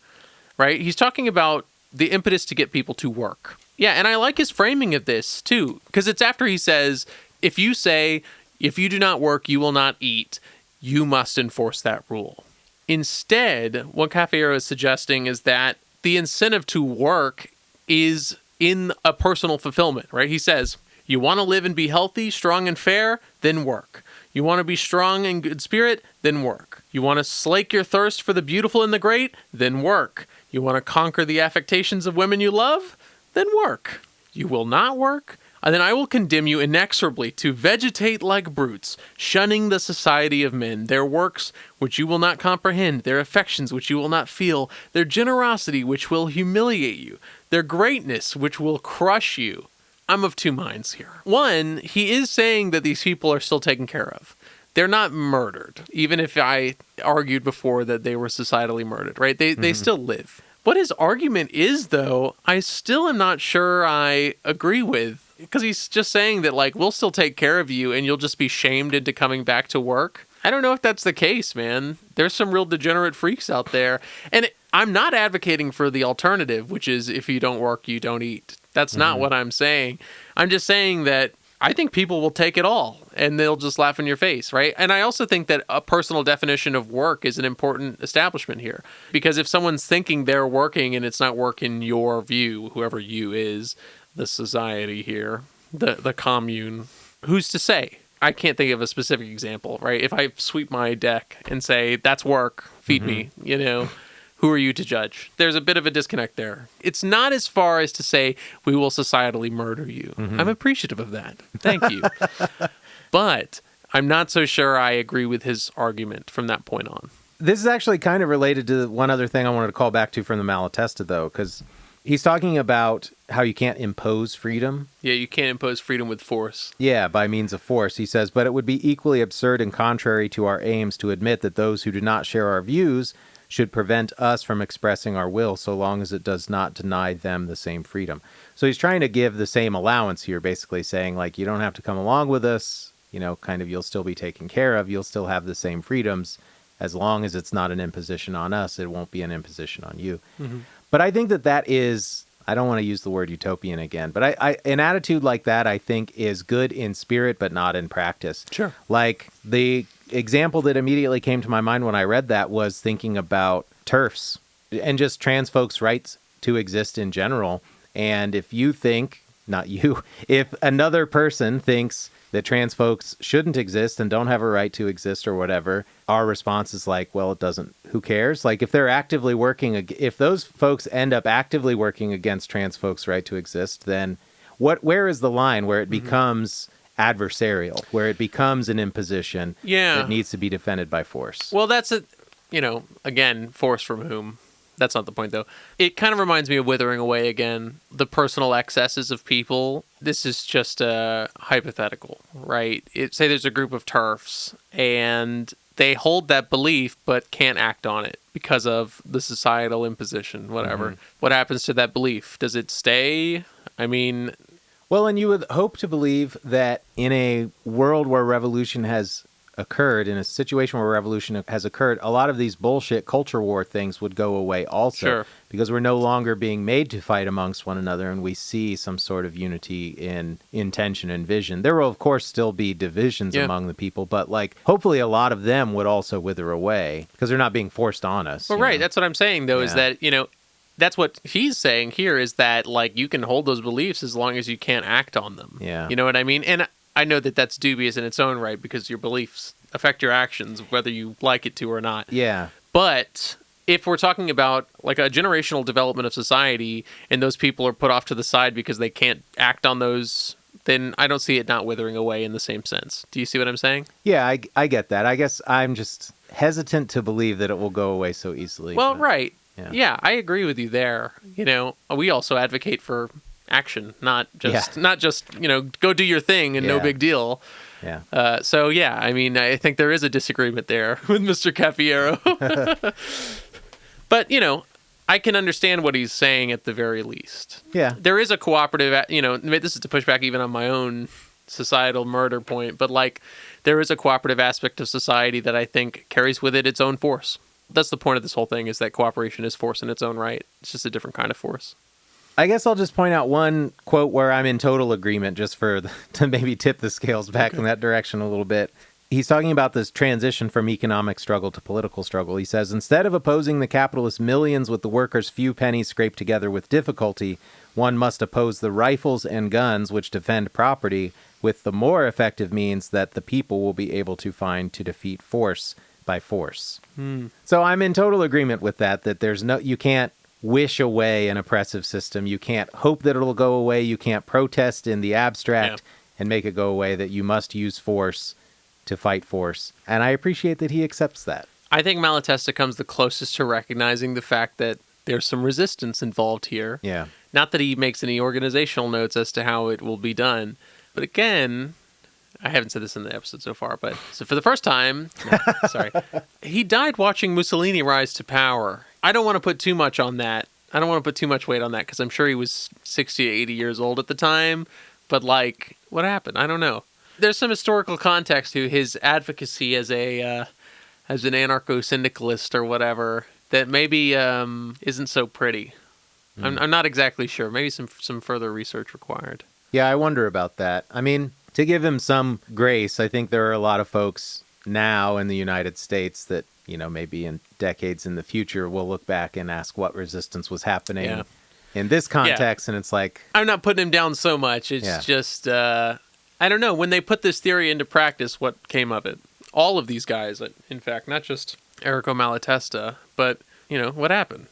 right? He's talking about the impetus to get people to work. Yeah, and I like his framing of this, too, because it's after he says, if you say, if you do not work, you will not eat, you must enforce that rule. Instead, what Cafiero is suggesting is that the incentive to work is in a personal fulfillment, right? He says, you want to live and be healthy, strong and fair, then work. You want to be strong and good spirit, then work. You want to slake your thirst for the beautiful and the great, then work. You want to conquer the affectations of women you love, then work. You will not work, and then I will condemn you inexorably to vegetate like brutes, shunning the society of men, their works which you will not comprehend, their affections which you will not feel, their generosity which will humiliate you, their greatness which will crush you. I'm of two minds here. One, he is saying that these people are still taken care of. They're not murdered, even if I argued before that they were societally murdered, right? They still live. What his argument is, though, I still am not sure I agree with, because he's just saying that, like, we'll still take care of you and you'll just be shamed into coming back to work. I don't know if that's the case, man. There's some real degenerate freaks out there. And I'm not advocating for the alternative, which is if you don't work, you don't eat. That's not what I'm saying. I'm just saying that I think people will take it all and they'll just laugh in your face, right? And I also think that a personal definition of work is an important establishment here. Because if someone's thinking they're working and it's not work in your view, whoever you is, the society here, the commune, who's to say? I can't think of a specific example, right? If I sweep my deck and say, that's work, feed me, who are you to judge? There's a bit of a disconnect there. It's not as far as to say, we will societally murder you. I'm appreciative of that. Thank you. But I'm not so sure I agree with his argument from that point on. This is actually kind of related to one other thing I wanted to call back to from the Malatesta, though, because he's talking about how you can't impose freedom. Yeah, you can't impose freedom with force. Yeah, by means of force. He says, but it would be equally absurd and contrary to our aims to admit that those who do not share our views should prevent us from expressing our will so long as it does not deny them the same freedom. So he's trying to give the same allowance here, basically saying, like, you don't have to come along with us, kind of you'll still be taken care of, you'll still have the same freedoms. As long as it's not an imposition on us, it won't be an imposition on you. But I think that is, I don't want to use the word utopian again, but an attitude like that, I think, is good in spirit, but not in practice. Sure. Like, the example that immediately came to my mind when I read that was thinking about TERFs and just trans folks' rights to exist in general. And if you think, not you, if another person thinks that trans folks shouldn't exist and don't have a right to exist or whatever, our response is like, well, it doesn't, who cares? Like, if they're actively working, if those folks end up actively working against trans folks' right to exist, then where is the line where it becomes adversarial, where it becomes an imposition that needs to be defended by force? Well, that's again, force from whom? That's not the point, though. It kind of reminds me of Withering Away again. The personal excesses of people. This is just hypothetical, right? Say there's a group of TERFs, and they hold that belief but can't act on it because of the societal imposition, whatever. What happens to that belief? Does it stay? I mean... Well, and you would hope to believe that in a world where revolution has occurred, in a situation where revolution has occurred, a lot of these bullshit culture war things would go away also. Sure. Because we're no longer being made to fight amongst one another, and we see some sort of unity in intention and vision. There will, of course, still be divisions among the people, but like hopefully a lot of them would also wither away because they're not being forced on us. Well, right. That's what I'm saying, though, is that, that's what he's saying here, is that like you can hold those beliefs as long as you can't act on them. Yeah. You know what I mean? And I know that that's dubious in its own right because your beliefs affect your actions, whether you like it to or not. Yeah. But if we're talking about like a generational development of society and those people are put off to the side because they can't act on those, then I don't see it not withering away in the same sense. Do you see what I'm saying? Yeah, I get that. I guess I'm just hesitant to believe that it will go away so easily. Well, but, right. Yeah, I agree with you there. We also advocate for action, not just go do your thing and no big deal. Yeah. So yeah, I mean, I think there is a disagreement there with Mr. Cafiero. But I can understand what he's saying at the very least. Yeah. There is a cooperative. This is to push back even on my own societal murder point, but like there is a cooperative aspect of society that I think carries with it its own force. That's the point of this whole thing, is that cooperation is force in its own right. It's just a different kind of force. I guess I'll just point out one quote where I'm in total agreement, just to maybe tip the scales back in that direction a little bit. He's talking about this transition from economic struggle to political struggle. He says, instead of opposing the capitalist millions with the workers' few pennies scraped together with difficulty, one must oppose the rifles and guns which defend property with the more effective means that the people will be able to find to defeat force by force. So I'm in total agreement with that you can't wish away an oppressive system. You can't hope that it'll go away. You can't protest in the abstract and make it go away, that you must use force to fight force. And I appreciate that he accepts that. I think Malatesta comes the closest to recognizing the fact that there's some resistance involved here. Yeah. Not that he makes any organizational notes as to how it will be done. But again, I haven't said this in the episode so far, but so for the first time, he died watching Mussolini rise to power. I don't want to put too much on that. I don't want to put too much weight on that because I'm sure he was 60 to 80 years old at the time. But like, what happened? I don't know. There's some historical context to his advocacy as an anarcho-syndicalist or whatever that maybe isn't so pretty. I'm not exactly sure. Maybe some further research required. Yeah, I wonder about that. I mean, to give him some grace, I think there are a lot of folks now in the United States that, maybe in decades in the future will look back and ask what resistance was happening in this context. And it's like, I'm not putting him down so much. It's just, I don't know. When they put this theory into practice, what came of it? All of these guys, in fact, not just Errico Malatesta, but, what happened?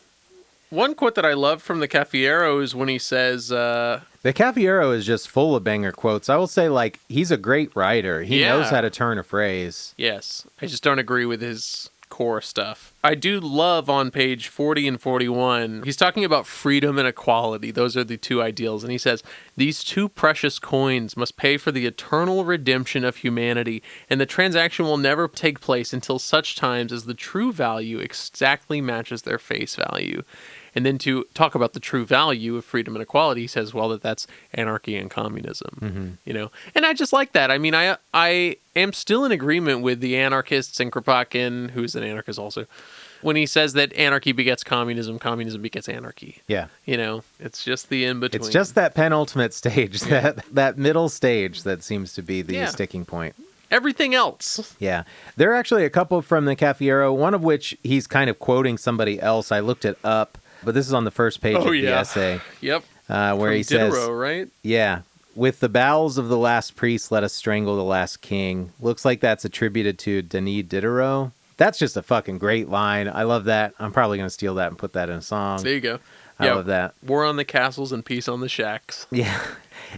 One quote that I love from the Cafiero is when he says... the Cafiero is just full of banger quotes. I will say, he's a great writer. He knows how to turn a phrase. Yes. I just don't agree with his core stuff. I do love on page 40 and 41, he's talking about freedom and equality. Those are the two ideals. And he says, these two precious coins must pay for the eternal redemption of humanity, and the transaction will never take place until such times as the true value exactly matches their face value. And then to talk about the true value of freedom and equality, he says, that's anarchy and communism, And I just like that. I mean, I am still in agreement with the anarchists and Kropotkin, who's an anarchist also, when he says that anarchy begets communism, communism begets anarchy. Yeah. It's just the in-between. It's just that penultimate stage, that middle stage that seems to be the sticking point. Everything else. Yeah. There are actually a couple from the Cafiero, one of which he's kind of quoting somebody else. I looked it up. But this is on the first page of the essay. Yep. Where From he says, Diderot, right? Yeah. With the bowels of the last priest, let us strangle the last king. Looks like that's attributed to Denis Diderot. That's just a fucking great line. I love that. I'm probably going to steal that and put that in a song. There you go. I love that. War on the castles and peace on the shacks. Yeah.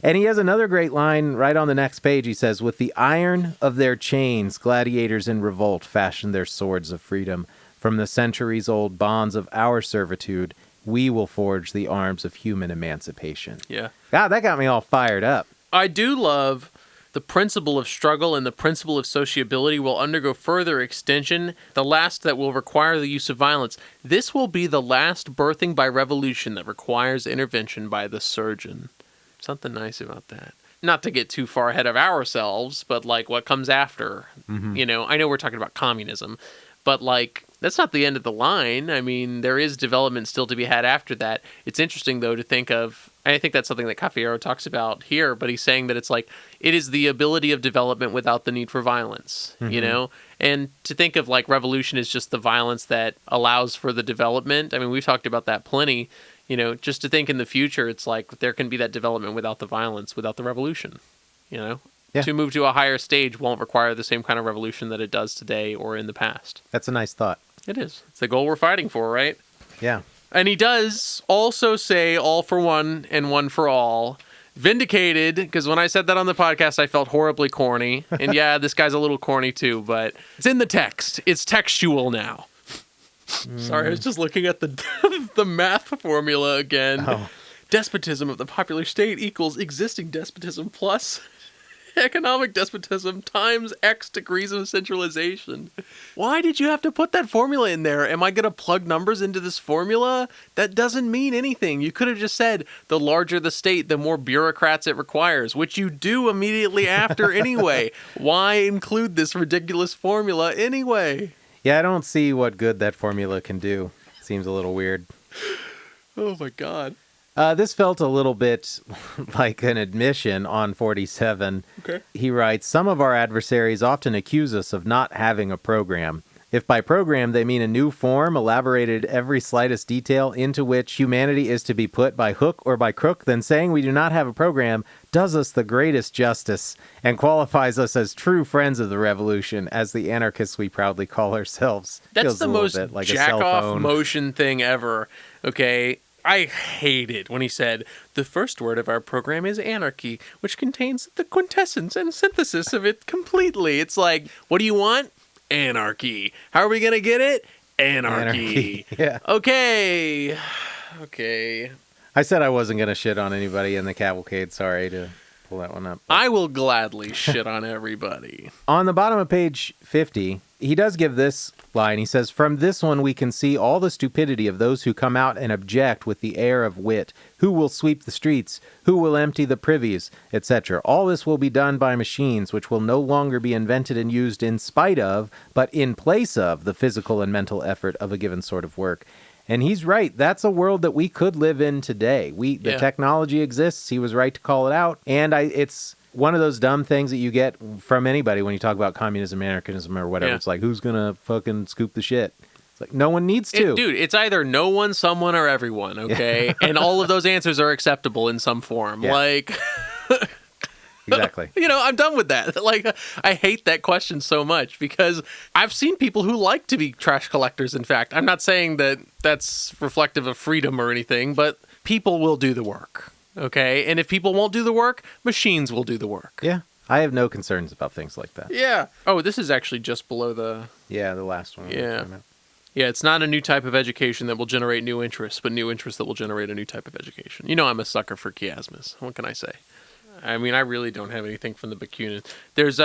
And he has another great line right on the next page. He says, with the iron of their chains, gladiators in revolt fashioned their swords of freedom. From the centuries-old bonds of our servitude, we will forge the arms of human emancipation. Yeah. God, that got me all fired up. I do love the principle of struggle and the principle of sociability will undergo further extension, the last that will require the use of violence. This will be the last birthing by revolution that requires intervention by the surgeon. Something nice about that. Not to get too far ahead of ourselves, but like what comes after. You know, I know we're talking about communism, but like that's not the end of the line. I mean, there is development still to be had after that. It's interesting, though, to think of, and I think that's something that Cafiero talks about here, but he's saying that it's like, it is the ability of development without the need for violence, you know? And to think of like revolution as just the violence that allows for the development. I mean, we've talked about that plenty, you know, just to think in the future, it's like there can be that development without the violence, without the revolution, you know? Yeah. To move to a higher stage won't require the same kind of revolution that it does today or in the past. That's a nice thought. It is. It's the goal we're fighting for, right? Yeah. And he does also say all for one and one for all. Vindicated, because when I said that on the podcast, I felt horribly corny. And yeah, this guy's a little corny too, but it's in the text. It's textual now. Sorry, I was just looking at the math formula again. Oh. Despotism of the popular state equals existing despotism plus economic despotism times X degrees of centralization. Why did you have to put that formula in there? Am I going to plug numbers into this formula? That doesn't mean anything. You could have just said the larger the state, the more bureaucrats it requires, which you do immediately after anyway. Why include this ridiculous formula anyway? Yeah, I don't see what good that formula can do. Seems a little weird. Oh my God. This felt a little bit like an admission on 47. Okay. He writes, some of our adversaries often accuse us of not having a program. If by program they mean a new form, elaborated every slightest detail into which humanity is to be put by hook or by crook, then saying we do not have a program does us the greatest justice and qualifies us as true friends of the revolution, as the anarchists we proudly call ourselves. That's Feels the most like jack-off motion thing ever, okay? I hate it when he said, the first word of our program is anarchy, which contains the quintessence and synthesis of it completely. It's like, what do you want? Anarchy. How are we going to get it? Anarchy. Yeah. Okay. I said I wasn't going to shit on anybody in the cavalcade. Sorry to pull that one up. I will gladly shit on everybody. On the bottom of page 50, he does give this line. He says, from this one we can see all the stupidity of those who come out and object with the air of wit. Who will sweep the streets? Who will empty the privies? Etc. All this will be done by machines, which will no longer be invented and used in spite of, but in place of, the physical and mental effort of a given sort of work. And he's right. That's a world that we could live in today. The technology exists. He was right to call it out. And it's one of those dumb things that you get from anybody when you talk about communism, anarchism, or whatever. Yeah. It's like, who's going to fucking scoop the shit? It's like, no one needs to. Dude, it's either no one, someone, or everyone, okay? And all of those answers are acceptable in some form. Yeah. Like... Exactly. You know, I'm done with that. Like, I hate that question so much because I've seen people who like to be trash collectors, in fact. I'm not saying that that's reflective of freedom or anything, but people will do the work, okay? And if people won't do the work, machines will do the work. Yeah. I have no concerns about things like that. Yeah. Oh, this is actually just below the... Yeah, the last one. Yeah. Yeah, it's not a new type of education that will generate new interests, but new interests that will generate a new type of education. You know I'm a sucker for chiasmus. What can I say? I mean, I really don't have anything from the Bakunin. There's,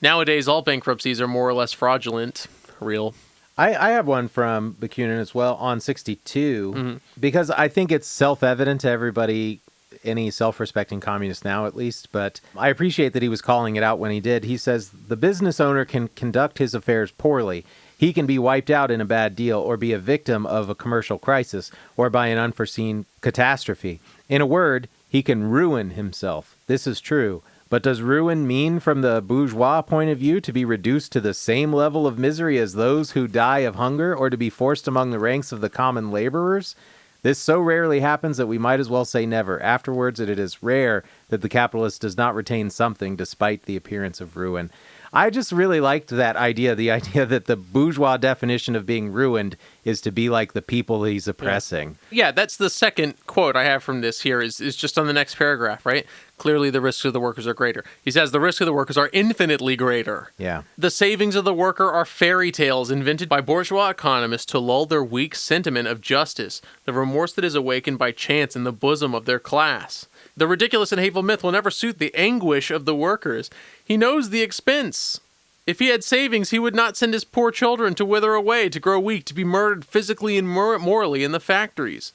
nowadays, all bankruptcies are more or less fraudulent. Real. I have one from Bakunin as well on 62, because I think it's self-evident to everybody, any self-respecting communist now at least, but I appreciate that he was calling it out when he did. He says, the business owner can conduct his affairs poorly. He can be wiped out in a bad deal or be a victim of a commercial crisis or by an unforeseen catastrophe. In a word, he can ruin himself. This is true. But does ruin mean, from the bourgeois point of view, to be reduced to the same level of misery as those who die of hunger, or to be forced among the ranks of the common laborers? This so rarely happens that we might as well say never. Afterwards, it is rare that the capitalist does not retain something despite the appearance of ruin. I just really liked that idea, the idea that the bourgeois definition of being ruined is to be like the people he's oppressing. Yeah, that's the second quote I have from this here is just on the next paragraph, right? Clearly, the risks of the workers are greater. He says the risks of the workers are infinitely greater. Yeah. The savings of the worker are fairy tales invented by bourgeois economists to lull their weak sentiment of justice, the remorse that is awakened by chance in the bosom of their class. The ridiculous and hateful myth will never suit the anguish of the workers. He knows the expense. If he had savings, he would not send his poor children to wither away, to grow weak, to be murdered physically and morally in the factories.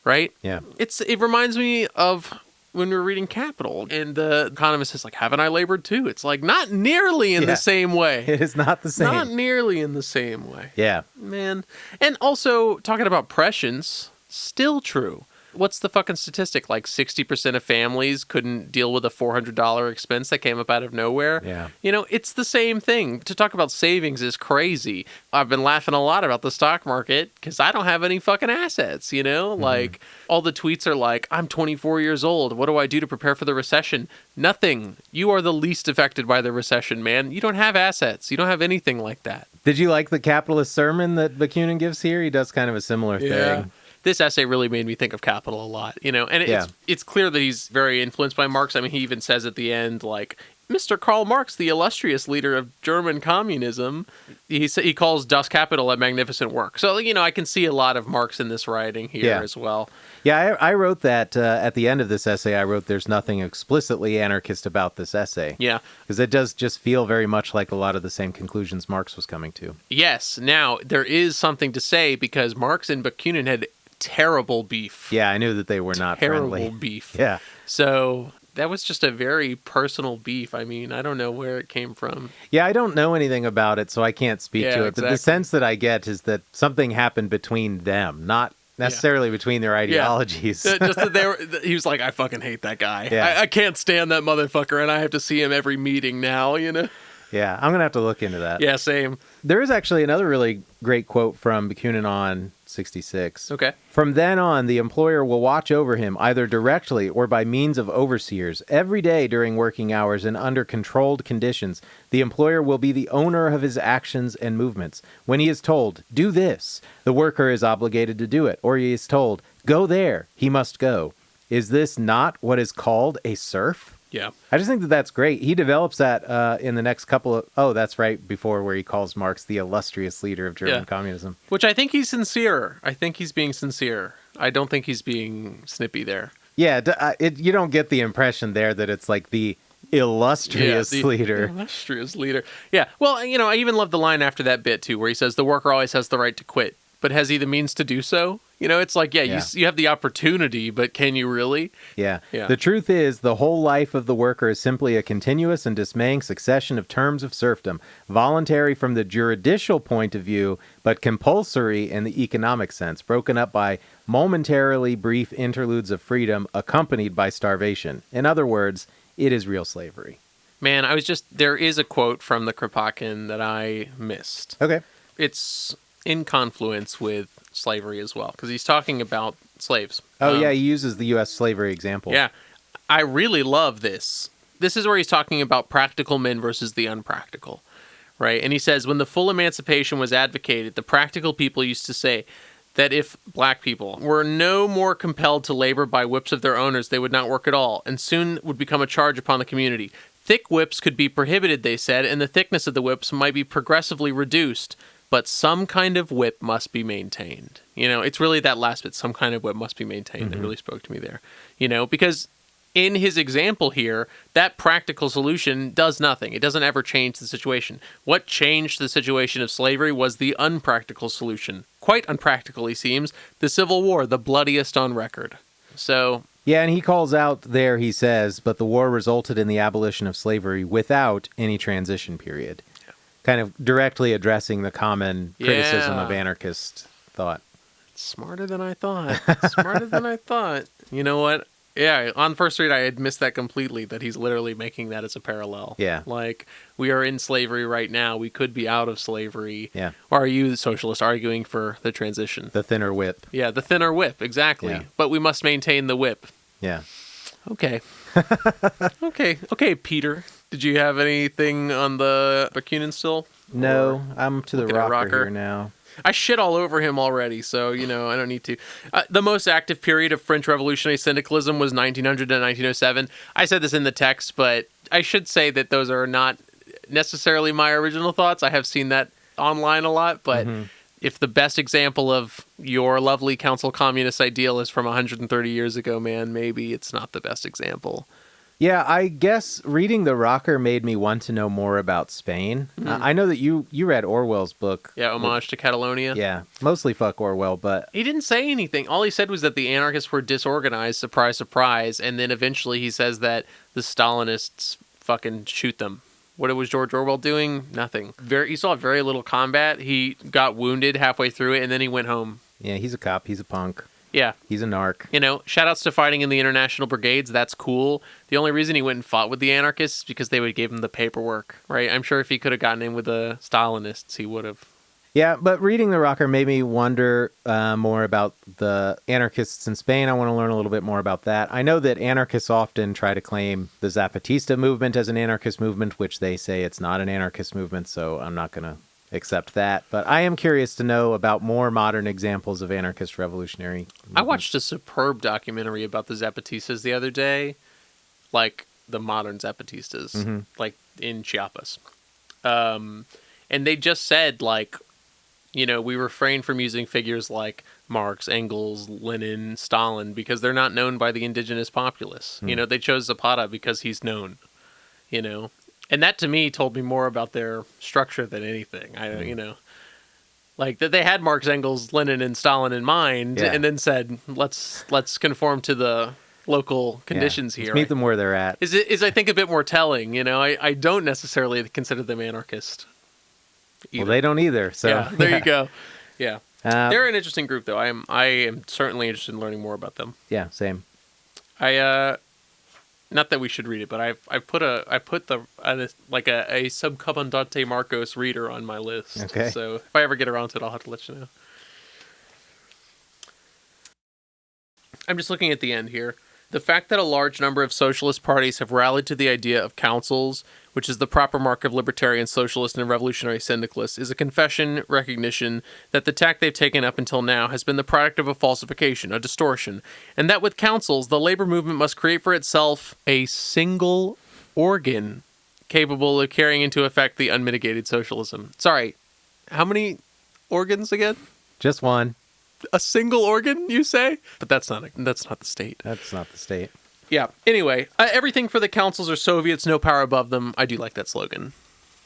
Right? Yeah. It reminds me of when we were reading Capital, and the economist is like, haven't I labored too? It's like, not nearly in the same way. It is not the same. Not nearly in the same way. Yeah. Man. And also, talking about prescience, still true. What's the fucking statistic? Like 60% of families couldn't deal with a $400 expense that came up out of nowhere. Yeah. You know, it's the same thing. To talk about savings is crazy. I've been laughing a lot about the stock market because I don't have any fucking assets, you know? Like, all the tweets are like, I'm 24 years old. What do I do to prepare for the recession? Nothing. You are the least affected by the recession, man. You don't have assets. You don't have anything like that. Did you like the capitalist sermon that Bakunin gives here? He does kind of a similar thing. This essay really made me think of Capital a lot, you know, and it's clear that he's very influenced by Marx. I mean, he even says at the end, like, Mr. Karl Marx, the illustrious leader of German communism, he calls Das Kapital a magnificent work. So, you know, I can see a lot of Marx in this writing here as well. Yeah, I wrote that at the end of this essay, I wrote there's nothing explicitly anarchist about this essay. Yeah. Because it does just feel very much like a lot of the same conclusions Marx was coming to. Yes. Now, there is something to say because Marx and Bakunin had terrible beef. Yeah, I knew that they were not friendly. Terrible beef. Yeah. So that was just a very personal beef. I mean, I don't know where it came from. Yeah, I don't know anything about it, so I can't speak to it. Exactly. But the sense that I get is that something happened between them, not necessarily between their ideologies. Just that he was like, I fucking hate that guy. Yeah. I can't stand that motherfucker, and I have to see him every meeting now, you know? Yeah, I'm going to have to look into that. Yeah, same. There is actually another really great quote from Bakunin on 66. Okay. From then on, the employer will watch over him either directly or by means of overseers. Every day during working hours and under controlled conditions, the employer will be the owner of his actions and movements. When he is told, do this, the worker is obligated to do it. Or he is told, go there, he must go. Is this not what is called a serf? Yeah. I just think that that's great. He develops that in the next couple of... Oh, that's right before where he calls Marx the illustrious leader of German communism. Which I think he's sincere. I think he's being sincere. I don't think he's being snippy there. Yeah, you don't get the impression there that it's like the illustrious leader. Illustrious leader. Yeah. Well, you know, I even love the line after that bit, too, where he says the worker always has the right to quit. But has he the means to do so? You know, it's like, you have the opportunity, but can you really? Yeah. Yeah. The truth is, the whole life of the worker is simply a continuous and dismaying succession of terms of serfdom, voluntary from the juridical point of view, but compulsory in the economic sense, broken up by momentarily brief interludes of freedom accompanied by starvation. In other words, it is real slavery. Man, there is a quote from the Kropotkin that I missed. Okay. It's in confluence with slavery as well, because he's talking about slaves. Oh, yeah, he uses the U.S. slavery example. Yeah. I really love this. This is where he's talking about practical men versus the unpractical, right? And he says, when the full emancipation was advocated, the practical people used to say that if black people were no more compelled to labor by whips of their owners, they would not work at all, and soon would become a charge upon the community. Thick whips could be prohibited, they said, and the thickness of the whips might be progressively reduced. But some kind of whip must be maintained. You know, it's really that last bit, some kind of whip must be maintained, that really spoke to me there. You know, because in his example here, that practical solution does nothing. It doesn't ever change the situation. What changed the situation of slavery was the unpractical solution. Quite unpractical, he seems. The Civil War, the bloodiest on record. So... Yeah, and he calls out there, he says, but the war resulted in the abolition of slavery without any transition period. Kind of directly addressing the common criticism of anarchist thought. Smarter than I thought. Smarter than I thought. You know what? Yeah, on first read, I had missed that completely, that he's literally making that as a parallel. Yeah. Like, we are in slavery right now. We could be out of slavery. Yeah. Or are you, the socialist, arguing for the transition? The thinner whip. Yeah, the thinner whip, exactly. Yeah. But we must maintain the whip. Yeah. Okay. Okay, Peter. Did you have anything on the Bakunin still? No, I'm to the looking at rocker here now. I shit all over him already, so, I don't need to. The most active period of French revolutionary syndicalism was 1900 to 1907. I said this in the text, but I should say that those are not necessarily my original thoughts. I have seen that online a lot, but if the best example of your lovely council communist ideal is from 130 years ago, man, maybe it's not the best example. Yeah, I guess reading The Rocker made me want to know more about Spain. I know that you read Orwell's book. Yeah, Homage to Catalonia. Yeah, mostly fuck Orwell, but... He didn't say anything. All he said was that the anarchists were disorganized, surprise, surprise, and then eventually he says that the Stalinists fucking shoot them. What was George Orwell doing? Nothing. He saw very little combat. He got wounded halfway through it, and then he went home. Yeah, he's a cop. He's a punk. Yeah. He's a narc. Shout outs to fighting in the international brigades. That's cool. The only reason he went and fought with the anarchists is because they would give him the paperwork, right? I'm sure if he could have gotten in with the Stalinists, he would have. Yeah, but reading The Rocker made me wonder more about the anarchists in Spain. I want to learn a little bit more about that. I know that anarchists often try to claim the Zapatista movement as an anarchist movement, which they say it's not an anarchist movement, so I'm not going to accept that. But I am curious to know about more modern examples of anarchist revolutionary movements. I watched a superb documentary about the Zapatistas the other day, like the modern Zapatistas, like in Chiapas. And they just said, like, we refrain from using figures like Marx, Engels, Lenin, Stalin, because they're not known by the indigenous populace. They chose Zapata because he's known, And that, to me, told me more about their structure than anything. Like that they had Marx, Engels, Lenin, and Stalin in mind, and then said, let's conform to the local conditions here. Let's meet them where they're at. Is I think, a bit more telling. I don't necessarily consider them anarchist either. Well, they don't either. So yeah, there you go. Yeah, they're an interesting group, though. I am certainly interested in learning more about them. Yeah, same. Not that we should read it, but I put a subcomandante Marcos reader on my list. Okay. So if I ever get around to it, I'll have to let you know. I'm just looking at the end here. The fact that a large number of socialist parties have rallied to the idea of councils, which is the proper mark of libertarian, socialist, and revolutionary syndicalists, is a recognition that the tack they've taken up until now has been the product of a falsification, a distortion, and that with councils, the labor movement must create for itself a single organ capable of carrying into effect the unmitigated socialism. Sorry, how many organs again? Just one. A single organ, you say? But that's not the state. That's not the state. Yeah. Anyway, everything for the councils or Soviets, no power above them. I do like that slogan.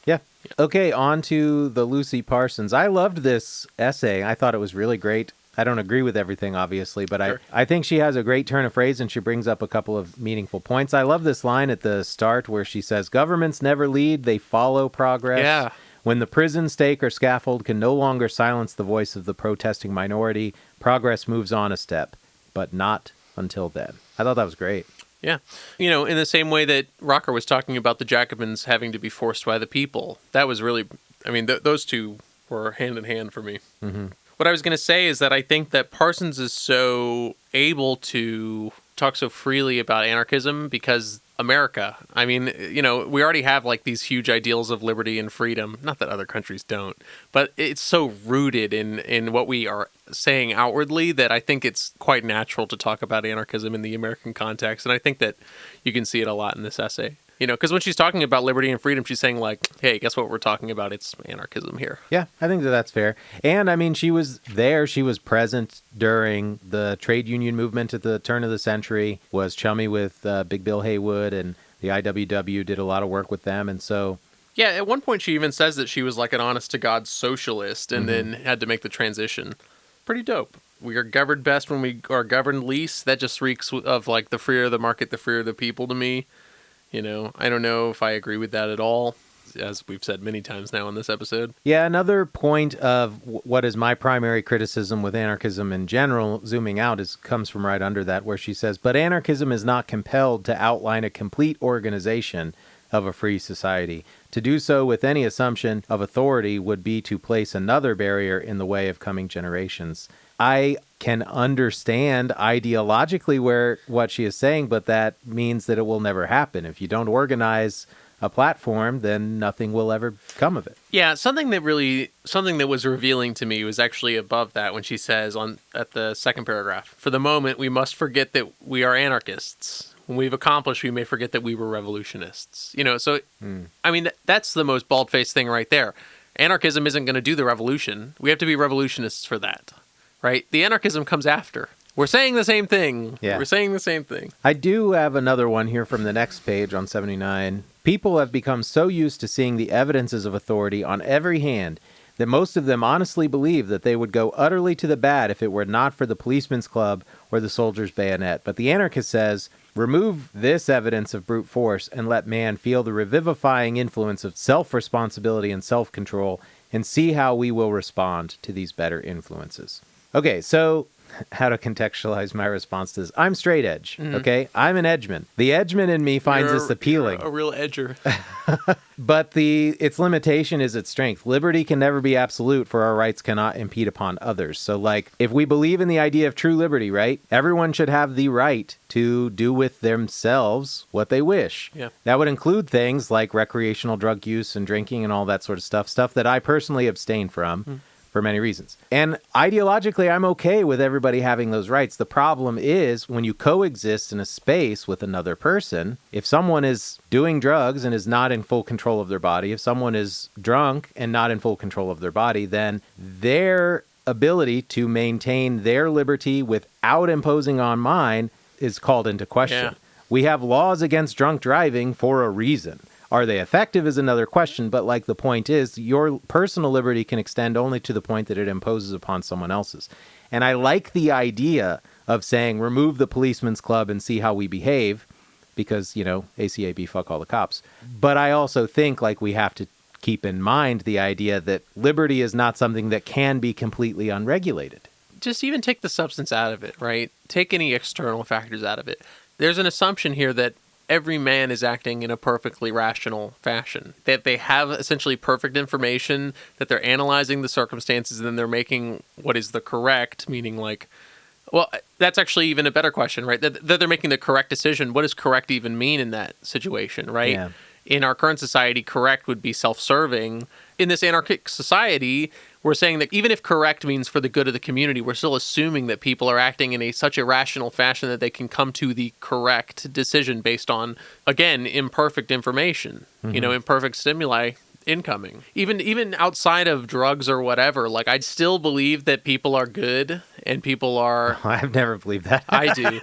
Yeah. Okay, on to the Lucy Parsons. I loved this essay. I thought it was really great. I don't agree with everything, obviously, but sure. I think she has a great turn of phrase, and she brings up a couple of meaningful points. I love this line at the start where she says, governments never lead, they follow progress. Yeah. When the prison, stake, or scaffold can no longer silence the voice of the protesting minority, progress moves on a step, but not until then. I thought that was great. Yeah. In the same way that Rocker was talking about the Jacobins having to be forced by the people, that was really, those two were hand in hand for me. Mm-hmm. What I was going to say is that I think that Parsons is so able to talk so freely about anarchism because America. We already have like these huge ideals of liberty and freedom. Not that other countries don't, but it's so rooted in what we are saying outwardly that I think it's quite natural to talk about anarchism in the American context. And I think that you can see it a lot in this essay. Because when she's talking about liberty and freedom, she's saying like, hey, guess what we're talking about? It's anarchism here. Yeah, I think that's fair. And she was there. She was present during the trade union movement at the turn of the century, was chummy with Big Bill Haywood, and the IWW did a lot of work with them. And so... Yeah, at one point she even says that she was like an honest-to-God socialist and then had to make the transition. Pretty dope. We are governed best when we are governed least. That just reeks of like the freer the market, the freer the people to me. I don't know if I agree with that at all, as we've said many times now in this episode. Yeah, another point of what is my primary criticism with anarchism in general, zooming out, comes from right under that, where she says, but anarchism is not compelled to outline a complete organization, of a free society. To do so with any assumption of authority would be to place another barrier in the way of coming generations. I can understand ideologically what she is saying, but that means that it will never happen. If you don't organize a platform, then nothing will ever come of it. Yeah, something that was revealing to me was actually above that when she says at the second paragraph, for the moment, we must forget that we are anarchists. When we've accomplished, we may forget that we were revolutionists. I mean, that's the most bald-faced thing right there. Anarchism isn't going to do the revolution. We have to be revolutionists for that, right? The anarchism comes after. We're saying the same thing. Yeah. We're saying the same thing. I do have another one here from the next page on 79. People have become so used to seeing the evidences of authority on every hand that most of them honestly believe that they would go utterly to the bad if it were not for the policeman's club or the soldier's bayonet. But the anarchist says, remove this evidence of brute force and let man feel the revivifying influence of self-responsibility and self-control and see how we will respond to these better influences. Okay, so how to contextualize my response to this. I'm straight edge, okay? I'm an edgeman. The edgeman in me finds this appealing. You're a real edger. But its limitation is its strength. Liberty can never be absolute, for our rights cannot impede upon others. So, if we believe in the idea of true liberty, right? Everyone should have the right to do with themselves what they wish. Yeah. That would include things like recreational drug use and drinking and all that sort of stuff that I personally abstain from. For many reasons. And ideologically, I'm okay with everybody having those rights. The problem is when you coexist in a space with another person, if someone is doing drugs and is not in full control of their body, if someone is drunk and not in full control of their body, then their ability to maintain their liberty without imposing on mine is called into question. Yeah. We have laws against drunk driving for a reason. Are they effective is another question, but the point is, your personal liberty can extend only to the point that it imposes upon someone else's. And I like the idea of saying, remove the policeman's club and see how we behave, because, ACAB, fuck all the cops. But I also think, we have to keep in mind the idea that liberty is not something that can be completely unregulated. Just even take the substance out of it, right? Take any external factors out of it. There's an assumption here that every man is acting in a perfectly rational fashion, that they have essentially perfect information, that they're analyzing the circumstances, and then they're making what is the correct, meaning well, that's actually even a better question, right? That they're making the correct decision. What does correct even mean in that situation, right? Yeah. In our current society, correct would be self-serving. In this anarchic society, we're saying that even if correct means for the good of the community, we're still assuming that people are acting in such a rational fashion that they can come to the correct decision based on, again, imperfect information, imperfect stimuli incoming. Even outside of drugs or whatever, I still believe that people are good and people are... I've never believed that. I do.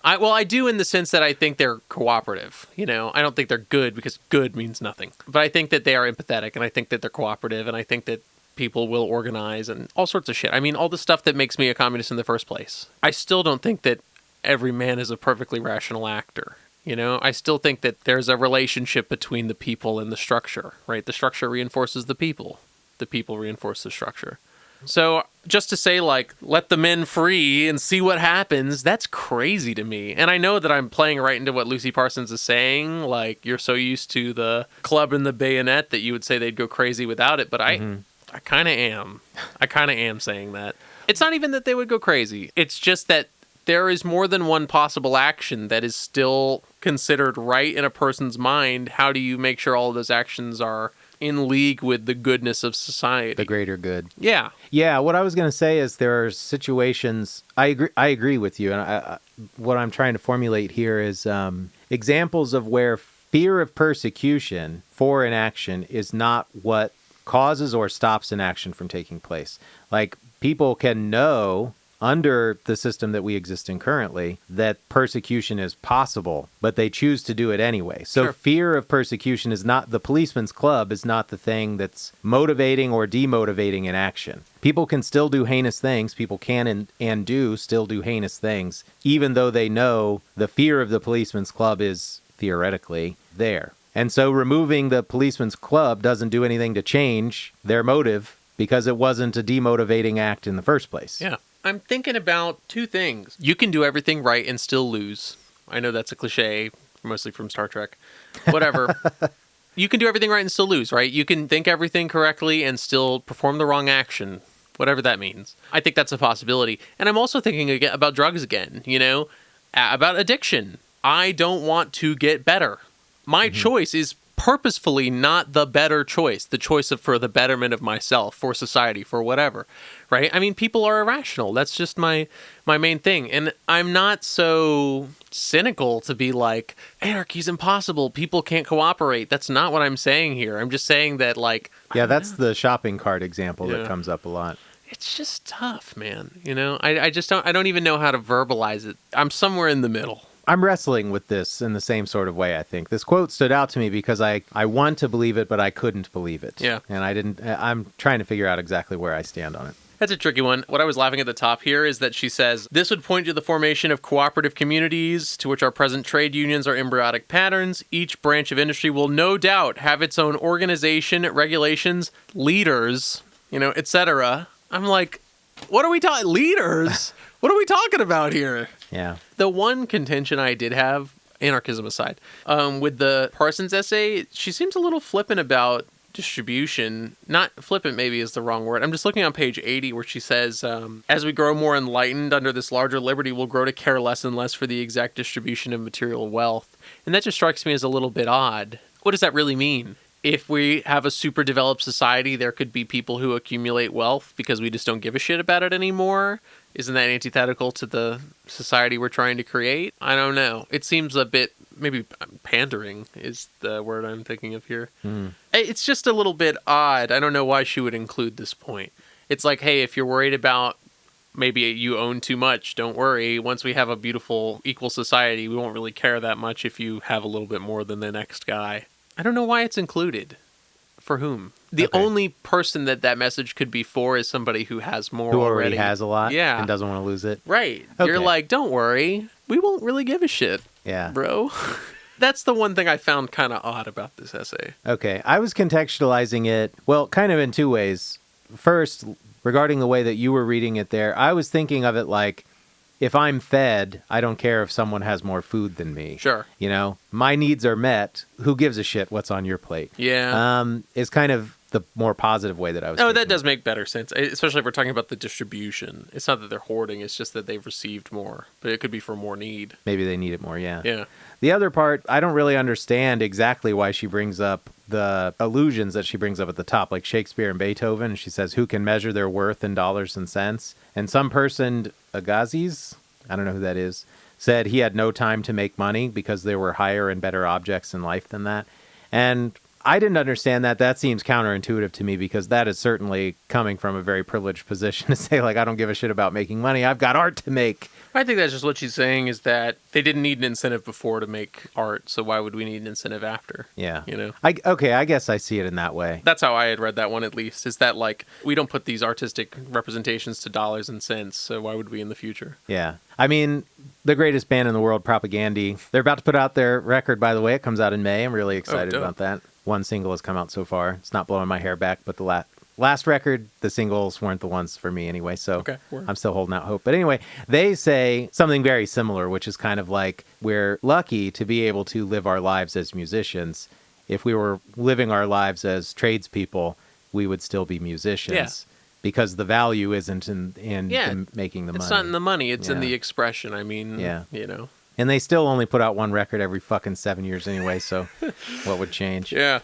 I do in the sense that I think they're cooperative. I don't think they're good because good means nothing. But I think that they are empathetic, and I think that they're cooperative, and I think that people will organize and all sorts of shit. I mean, all the stuff that makes me a communist in the first place. I still don't think that every man is a perfectly rational actor. I still think that there's a relationship between the people and the structure, right? The structure reinforces the people reinforce the structure. So just to say, let the men free and see what happens, that's crazy to me. And I know that I'm playing right into what Lucy Parsons is saying, you're so used to the club and the bayonet that you would say they'd go crazy without it, but I kind of am. I kind of am saying that. It's not even that they would go crazy. It's just that there is more than one possible action that is still considered right in a person's mind. How do you make sure all of those actions are in league with the goodness of society? The greater good. Yeah. Yeah, what I was going to say is there are situations... I agree with you, and what I'm trying to formulate here is examples of where fear of persecution for an action is not what causes or stops an action from taking place. People can know under the system that we exist in currently that persecution is possible, but they choose to do it anyway. So Fear of persecution is not, the policeman's club is not the thing that's motivating or demotivating an action. People can still do heinous things. People can and do still do heinous things, even though they know the fear of the policeman's club is theoretically there. And so removing the policeman's club doesn't do anything to change their motive because it wasn't a demotivating act in the first place. Yeah. I'm thinking about two things. You can do everything right and still lose. I know that's a cliche. mostly from Star Trek. Whatever. You can do everything right and still lose, right? You can think everything correctly and still perform the wrong action, whatever that means. I think that's a possibility. And I'm also thinking again about drugs again, about addiction. I don't want to get better. My choice is purposefully not the better choice, the choice for the betterment of myself, for society, for whatever, right? I mean, people are irrational. That's just my main thing. And I'm not so cynical to be like, anarchy's impossible, people can't cooperate. That's not what I'm saying here. I'm just saying that, like... Yeah, that's the shopping cart example that comes up a lot. It's just tough, man. I don't even know how to verbalize it. I'm somewhere in the middle. I'm wrestling with this in the same sort of way, I think. This quote stood out to me because I want to believe it, but I couldn't believe it. Yeah. And I'm trying to figure out exactly where I stand on it. That's a tricky one. What I was laughing at the top here is that she says, this would point to the formation of cooperative communities to which our present trade unions are embryonic patterns. Each branch of industry will no doubt have its own organization, regulations, leaders, etc. I'm like, what are we talking? Leaders? What are we talking about here? Yeah. The one contention I did have, anarchism aside, with the Parsons essay, she seems a little flippant about distribution. Not flippant maybe is the wrong word. I'm just looking on page 80 where she says, as we grow more enlightened under this larger liberty, we'll grow to care less and less for the exact distribution of material wealth. And that just strikes me as a little bit odd. What does that really mean? If we have a super developed society, there could be people who accumulate wealth because we just don't give a shit about it anymore. Isn't that antithetical to the society we're trying to create? I don't know. It seems a bit, maybe pandering is the word I'm thinking of here. It's just a little bit odd. I don't know why she would include this point. It's like, hey, if you're worried about maybe you own too much, don't worry. Once we have a beautiful, equal society, we won't really care that much if you have a little bit more than the next guy. I don't know why it's included. For whom? The only person that message could be for is somebody who has more who already has a lot and doesn't want to lose it. Right. Okay. You're like, don't worry. We won't really give a shit. Yeah. Bro. That's the one thing I found kind of odd about this essay. Okay. I was contextualizing it, well, kind of in two ways. First, regarding the way that you were reading it there, I was thinking of it like, if I'm fed, I don't care if someone has more food than me. Sure. My needs are met. Who gives a shit what's on your plate? Yeah. Is kind of the more positive way that I was thinking. That does make better sense, especially if we're talking about the distribution. It's not that they're hoarding, it's just that they've received more, but it could be for more need. Maybe they need it more, yeah. Yeah. The other part, I don't really understand exactly why she brings up the allusions that she brings up at the top, like Shakespeare and Beethoven. And she says, who can measure their worth in dollars and cents? And some person, Agassiz, I don't know who that is, said he had no time to make money because there were higher and better objects in life than that. And I didn't understand that. That seems counterintuitive to me because that is certainly coming from a very privileged position to say, like, I don't give a shit about making money. I've got art to make. I think that's just what she's saying is that they didn't need an incentive before to make art, so why would we need an incentive after? Yeah. I guess I see it in that way. That's how I had read that one, at least, is that, like, we don't put these artistic representations to dollars and cents, so why would we in the future? Yeah. I mean, the greatest band in the world, Propaganda, they're about to put out their record, by the way. It comes out in May. I'm really excited about that. One single has come out so far. It's not blowing my hair back, but the last record, the singles weren't the ones for me anyway, so I'm still holding out hope. But anyway, they say something very similar, which is kind of like, we're lucky to be able to live our lives as musicians. If we were living our lives as tradespeople, we would still be musicians. Yeah. Because the value isn't in making the money. It's not in the money, it's in the expression. I mean, And they still only put out one record every fucking 7 years anyway, so what would change? Yeah.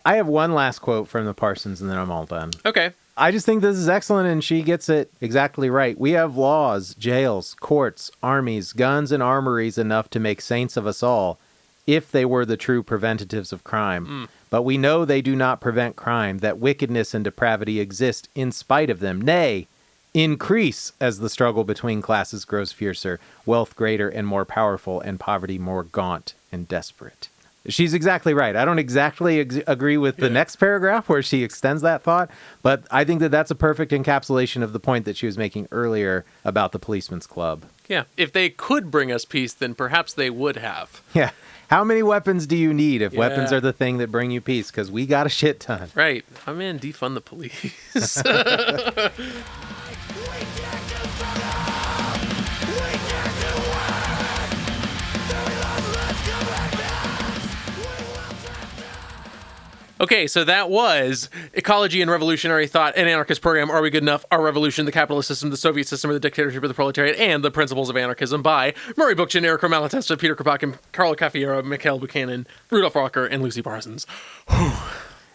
I have one last quote from the Parsons, and then I'm all done. Okay. I just think this is excellent, and she gets it exactly right. We have laws, jails, courts, armies, guns, and armories enough to make saints of us all, if they were the true preventatives of crime. But we know they do not prevent crime, that wickedness and depravity exist in spite of them. Nay, increase as the struggle between classes grows fiercer, wealth greater and more powerful, and poverty more gaunt and desperate. She's exactly right. I don't exactly agree with the next paragraph where she extends that thought, but I think that that's a perfect encapsulation of the point that she was making earlier about the policeman's club. Yeah. If they could bring us peace, then perhaps they would have. Yeah. How many weapons do you need if weapons are the thing that bring you peace? Because we got a shit ton. Right. I'm in defund the police. Okay, so that was Ecology and Revolutionary Thought, an anarchist program, Are We Good Enough? Our Revolution, the Capitalist System, the Soviet System, or the Dictatorship of the Proletariat, and the Principles of Anarchism by Murray Bookchin, Errico, Malatesta, Peter Kropotkin, Carlo Cafiero, Mikhail, Buchanan, Rudolf Rocker, and Lucy Parsons.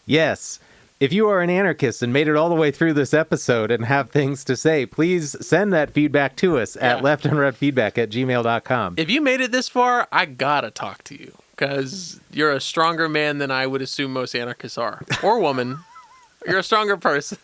Yes. If you are an anarchist and made it all the way through this episode and have things to say, please send that feedback to us at leftunreadfeedback@gmail.com. If you made it this far, I gotta talk to you. Because you're a stronger man than I would assume most anarchists are. Or woman. You're a stronger person.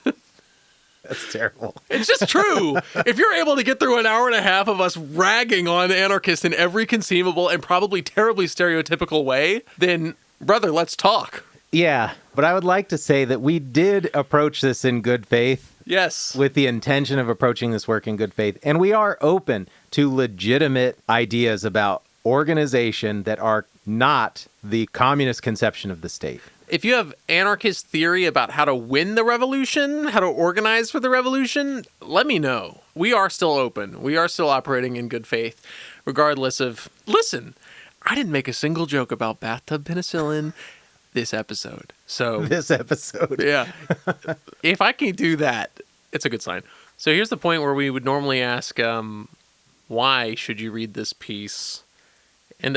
That's terrible. It's just true. If you're able to get through an hour and a half of us ragging on anarchists in every conceivable and probably terribly stereotypical way, then, brother, let's talk. Yeah, but I would like to say that we did approach this in good faith. Yes. With the intention of approaching this work in good faith. And we are open to legitimate ideas about organization that are not the communist conception of the state. If you have anarchist theory about how to win the revolution, how to organize for the revolution, let me know. We are still open. We are still operating in good faith, regardless of... Listen, I didn't make a single joke about bathtub penicillin this episode. So This episode. yeah. If I can do that, it's a good sign. So here's the point where we would normally ask, why should you read this piece? And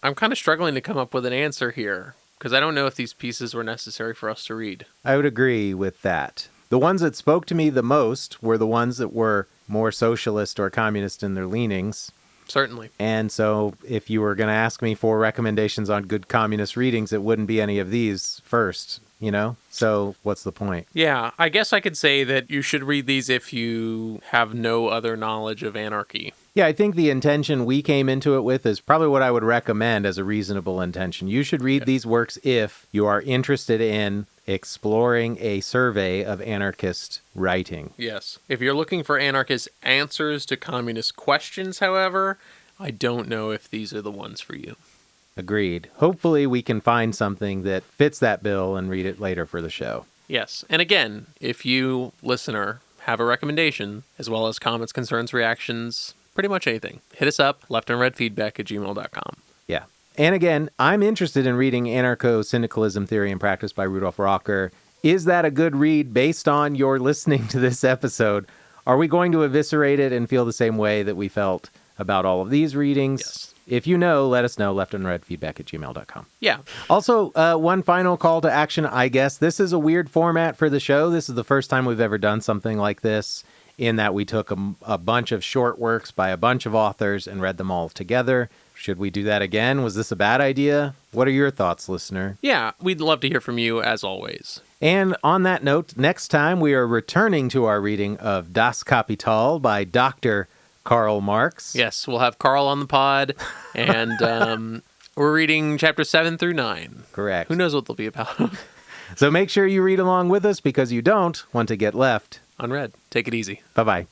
I'm kind of struggling to come up with an answer here, because I don't know if these pieces were necessary for us to read. I would agree with that. The ones that spoke to me the most were the ones that were more socialist or communist in their leanings. Certainly. And so if you were going to ask me for recommendations on good communist readings, it wouldn't be any of these first, you know? So what's the point? Yeah, I guess I could say that you should read these if you have no other knowledge of anarchy. Yeah, I think the intention we came into it with is probably what I would recommend as a reasonable intention. You should read these works if you are interested in exploring a survey of anarchist writing. Yes. If you're looking for anarchist answers to communist questions, however, I don't know if these are the ones for you. Agreed. Hopefully we can find something that fits that bill and read it later for the show. Yes. And again, if you, listener, have a recommendation, as well as comments, concerns, reactions, pretty much anything, hit us up, leftunreadfeedback@gmail.com. Yeah. And again, I'm interested in reading Anarcho-Syndicalism Theory and Practice by Rudolf Rocker. Is that a good read based on your listening to this episode? Are we going to eviscerate it and feel the same way that we felt about all of these readings? Yes. If you know, let us know, leftunreadfeedback@gmail.com. Yeah. Also, one final call to action, I guess. This is a weird format for the show. This is the first time we've ever done something like this, in that we took a bunch of short works by a bunch of authors and read them all together. Should we do that again? Was this a bad idea? What are your thoughts, listener? Yeah, we'd love to hear from you, as always. And on that note, next time we are returning to our reading of Das Kapital by Dr. Karl Marx. Yes, we'll have Carl on the pod, and we're reading chapters 7 through 9. Correct. Who knows what they'll be about? So make sure you read along with us because you don't want to get left Unread. Take it easy. Bye-bye.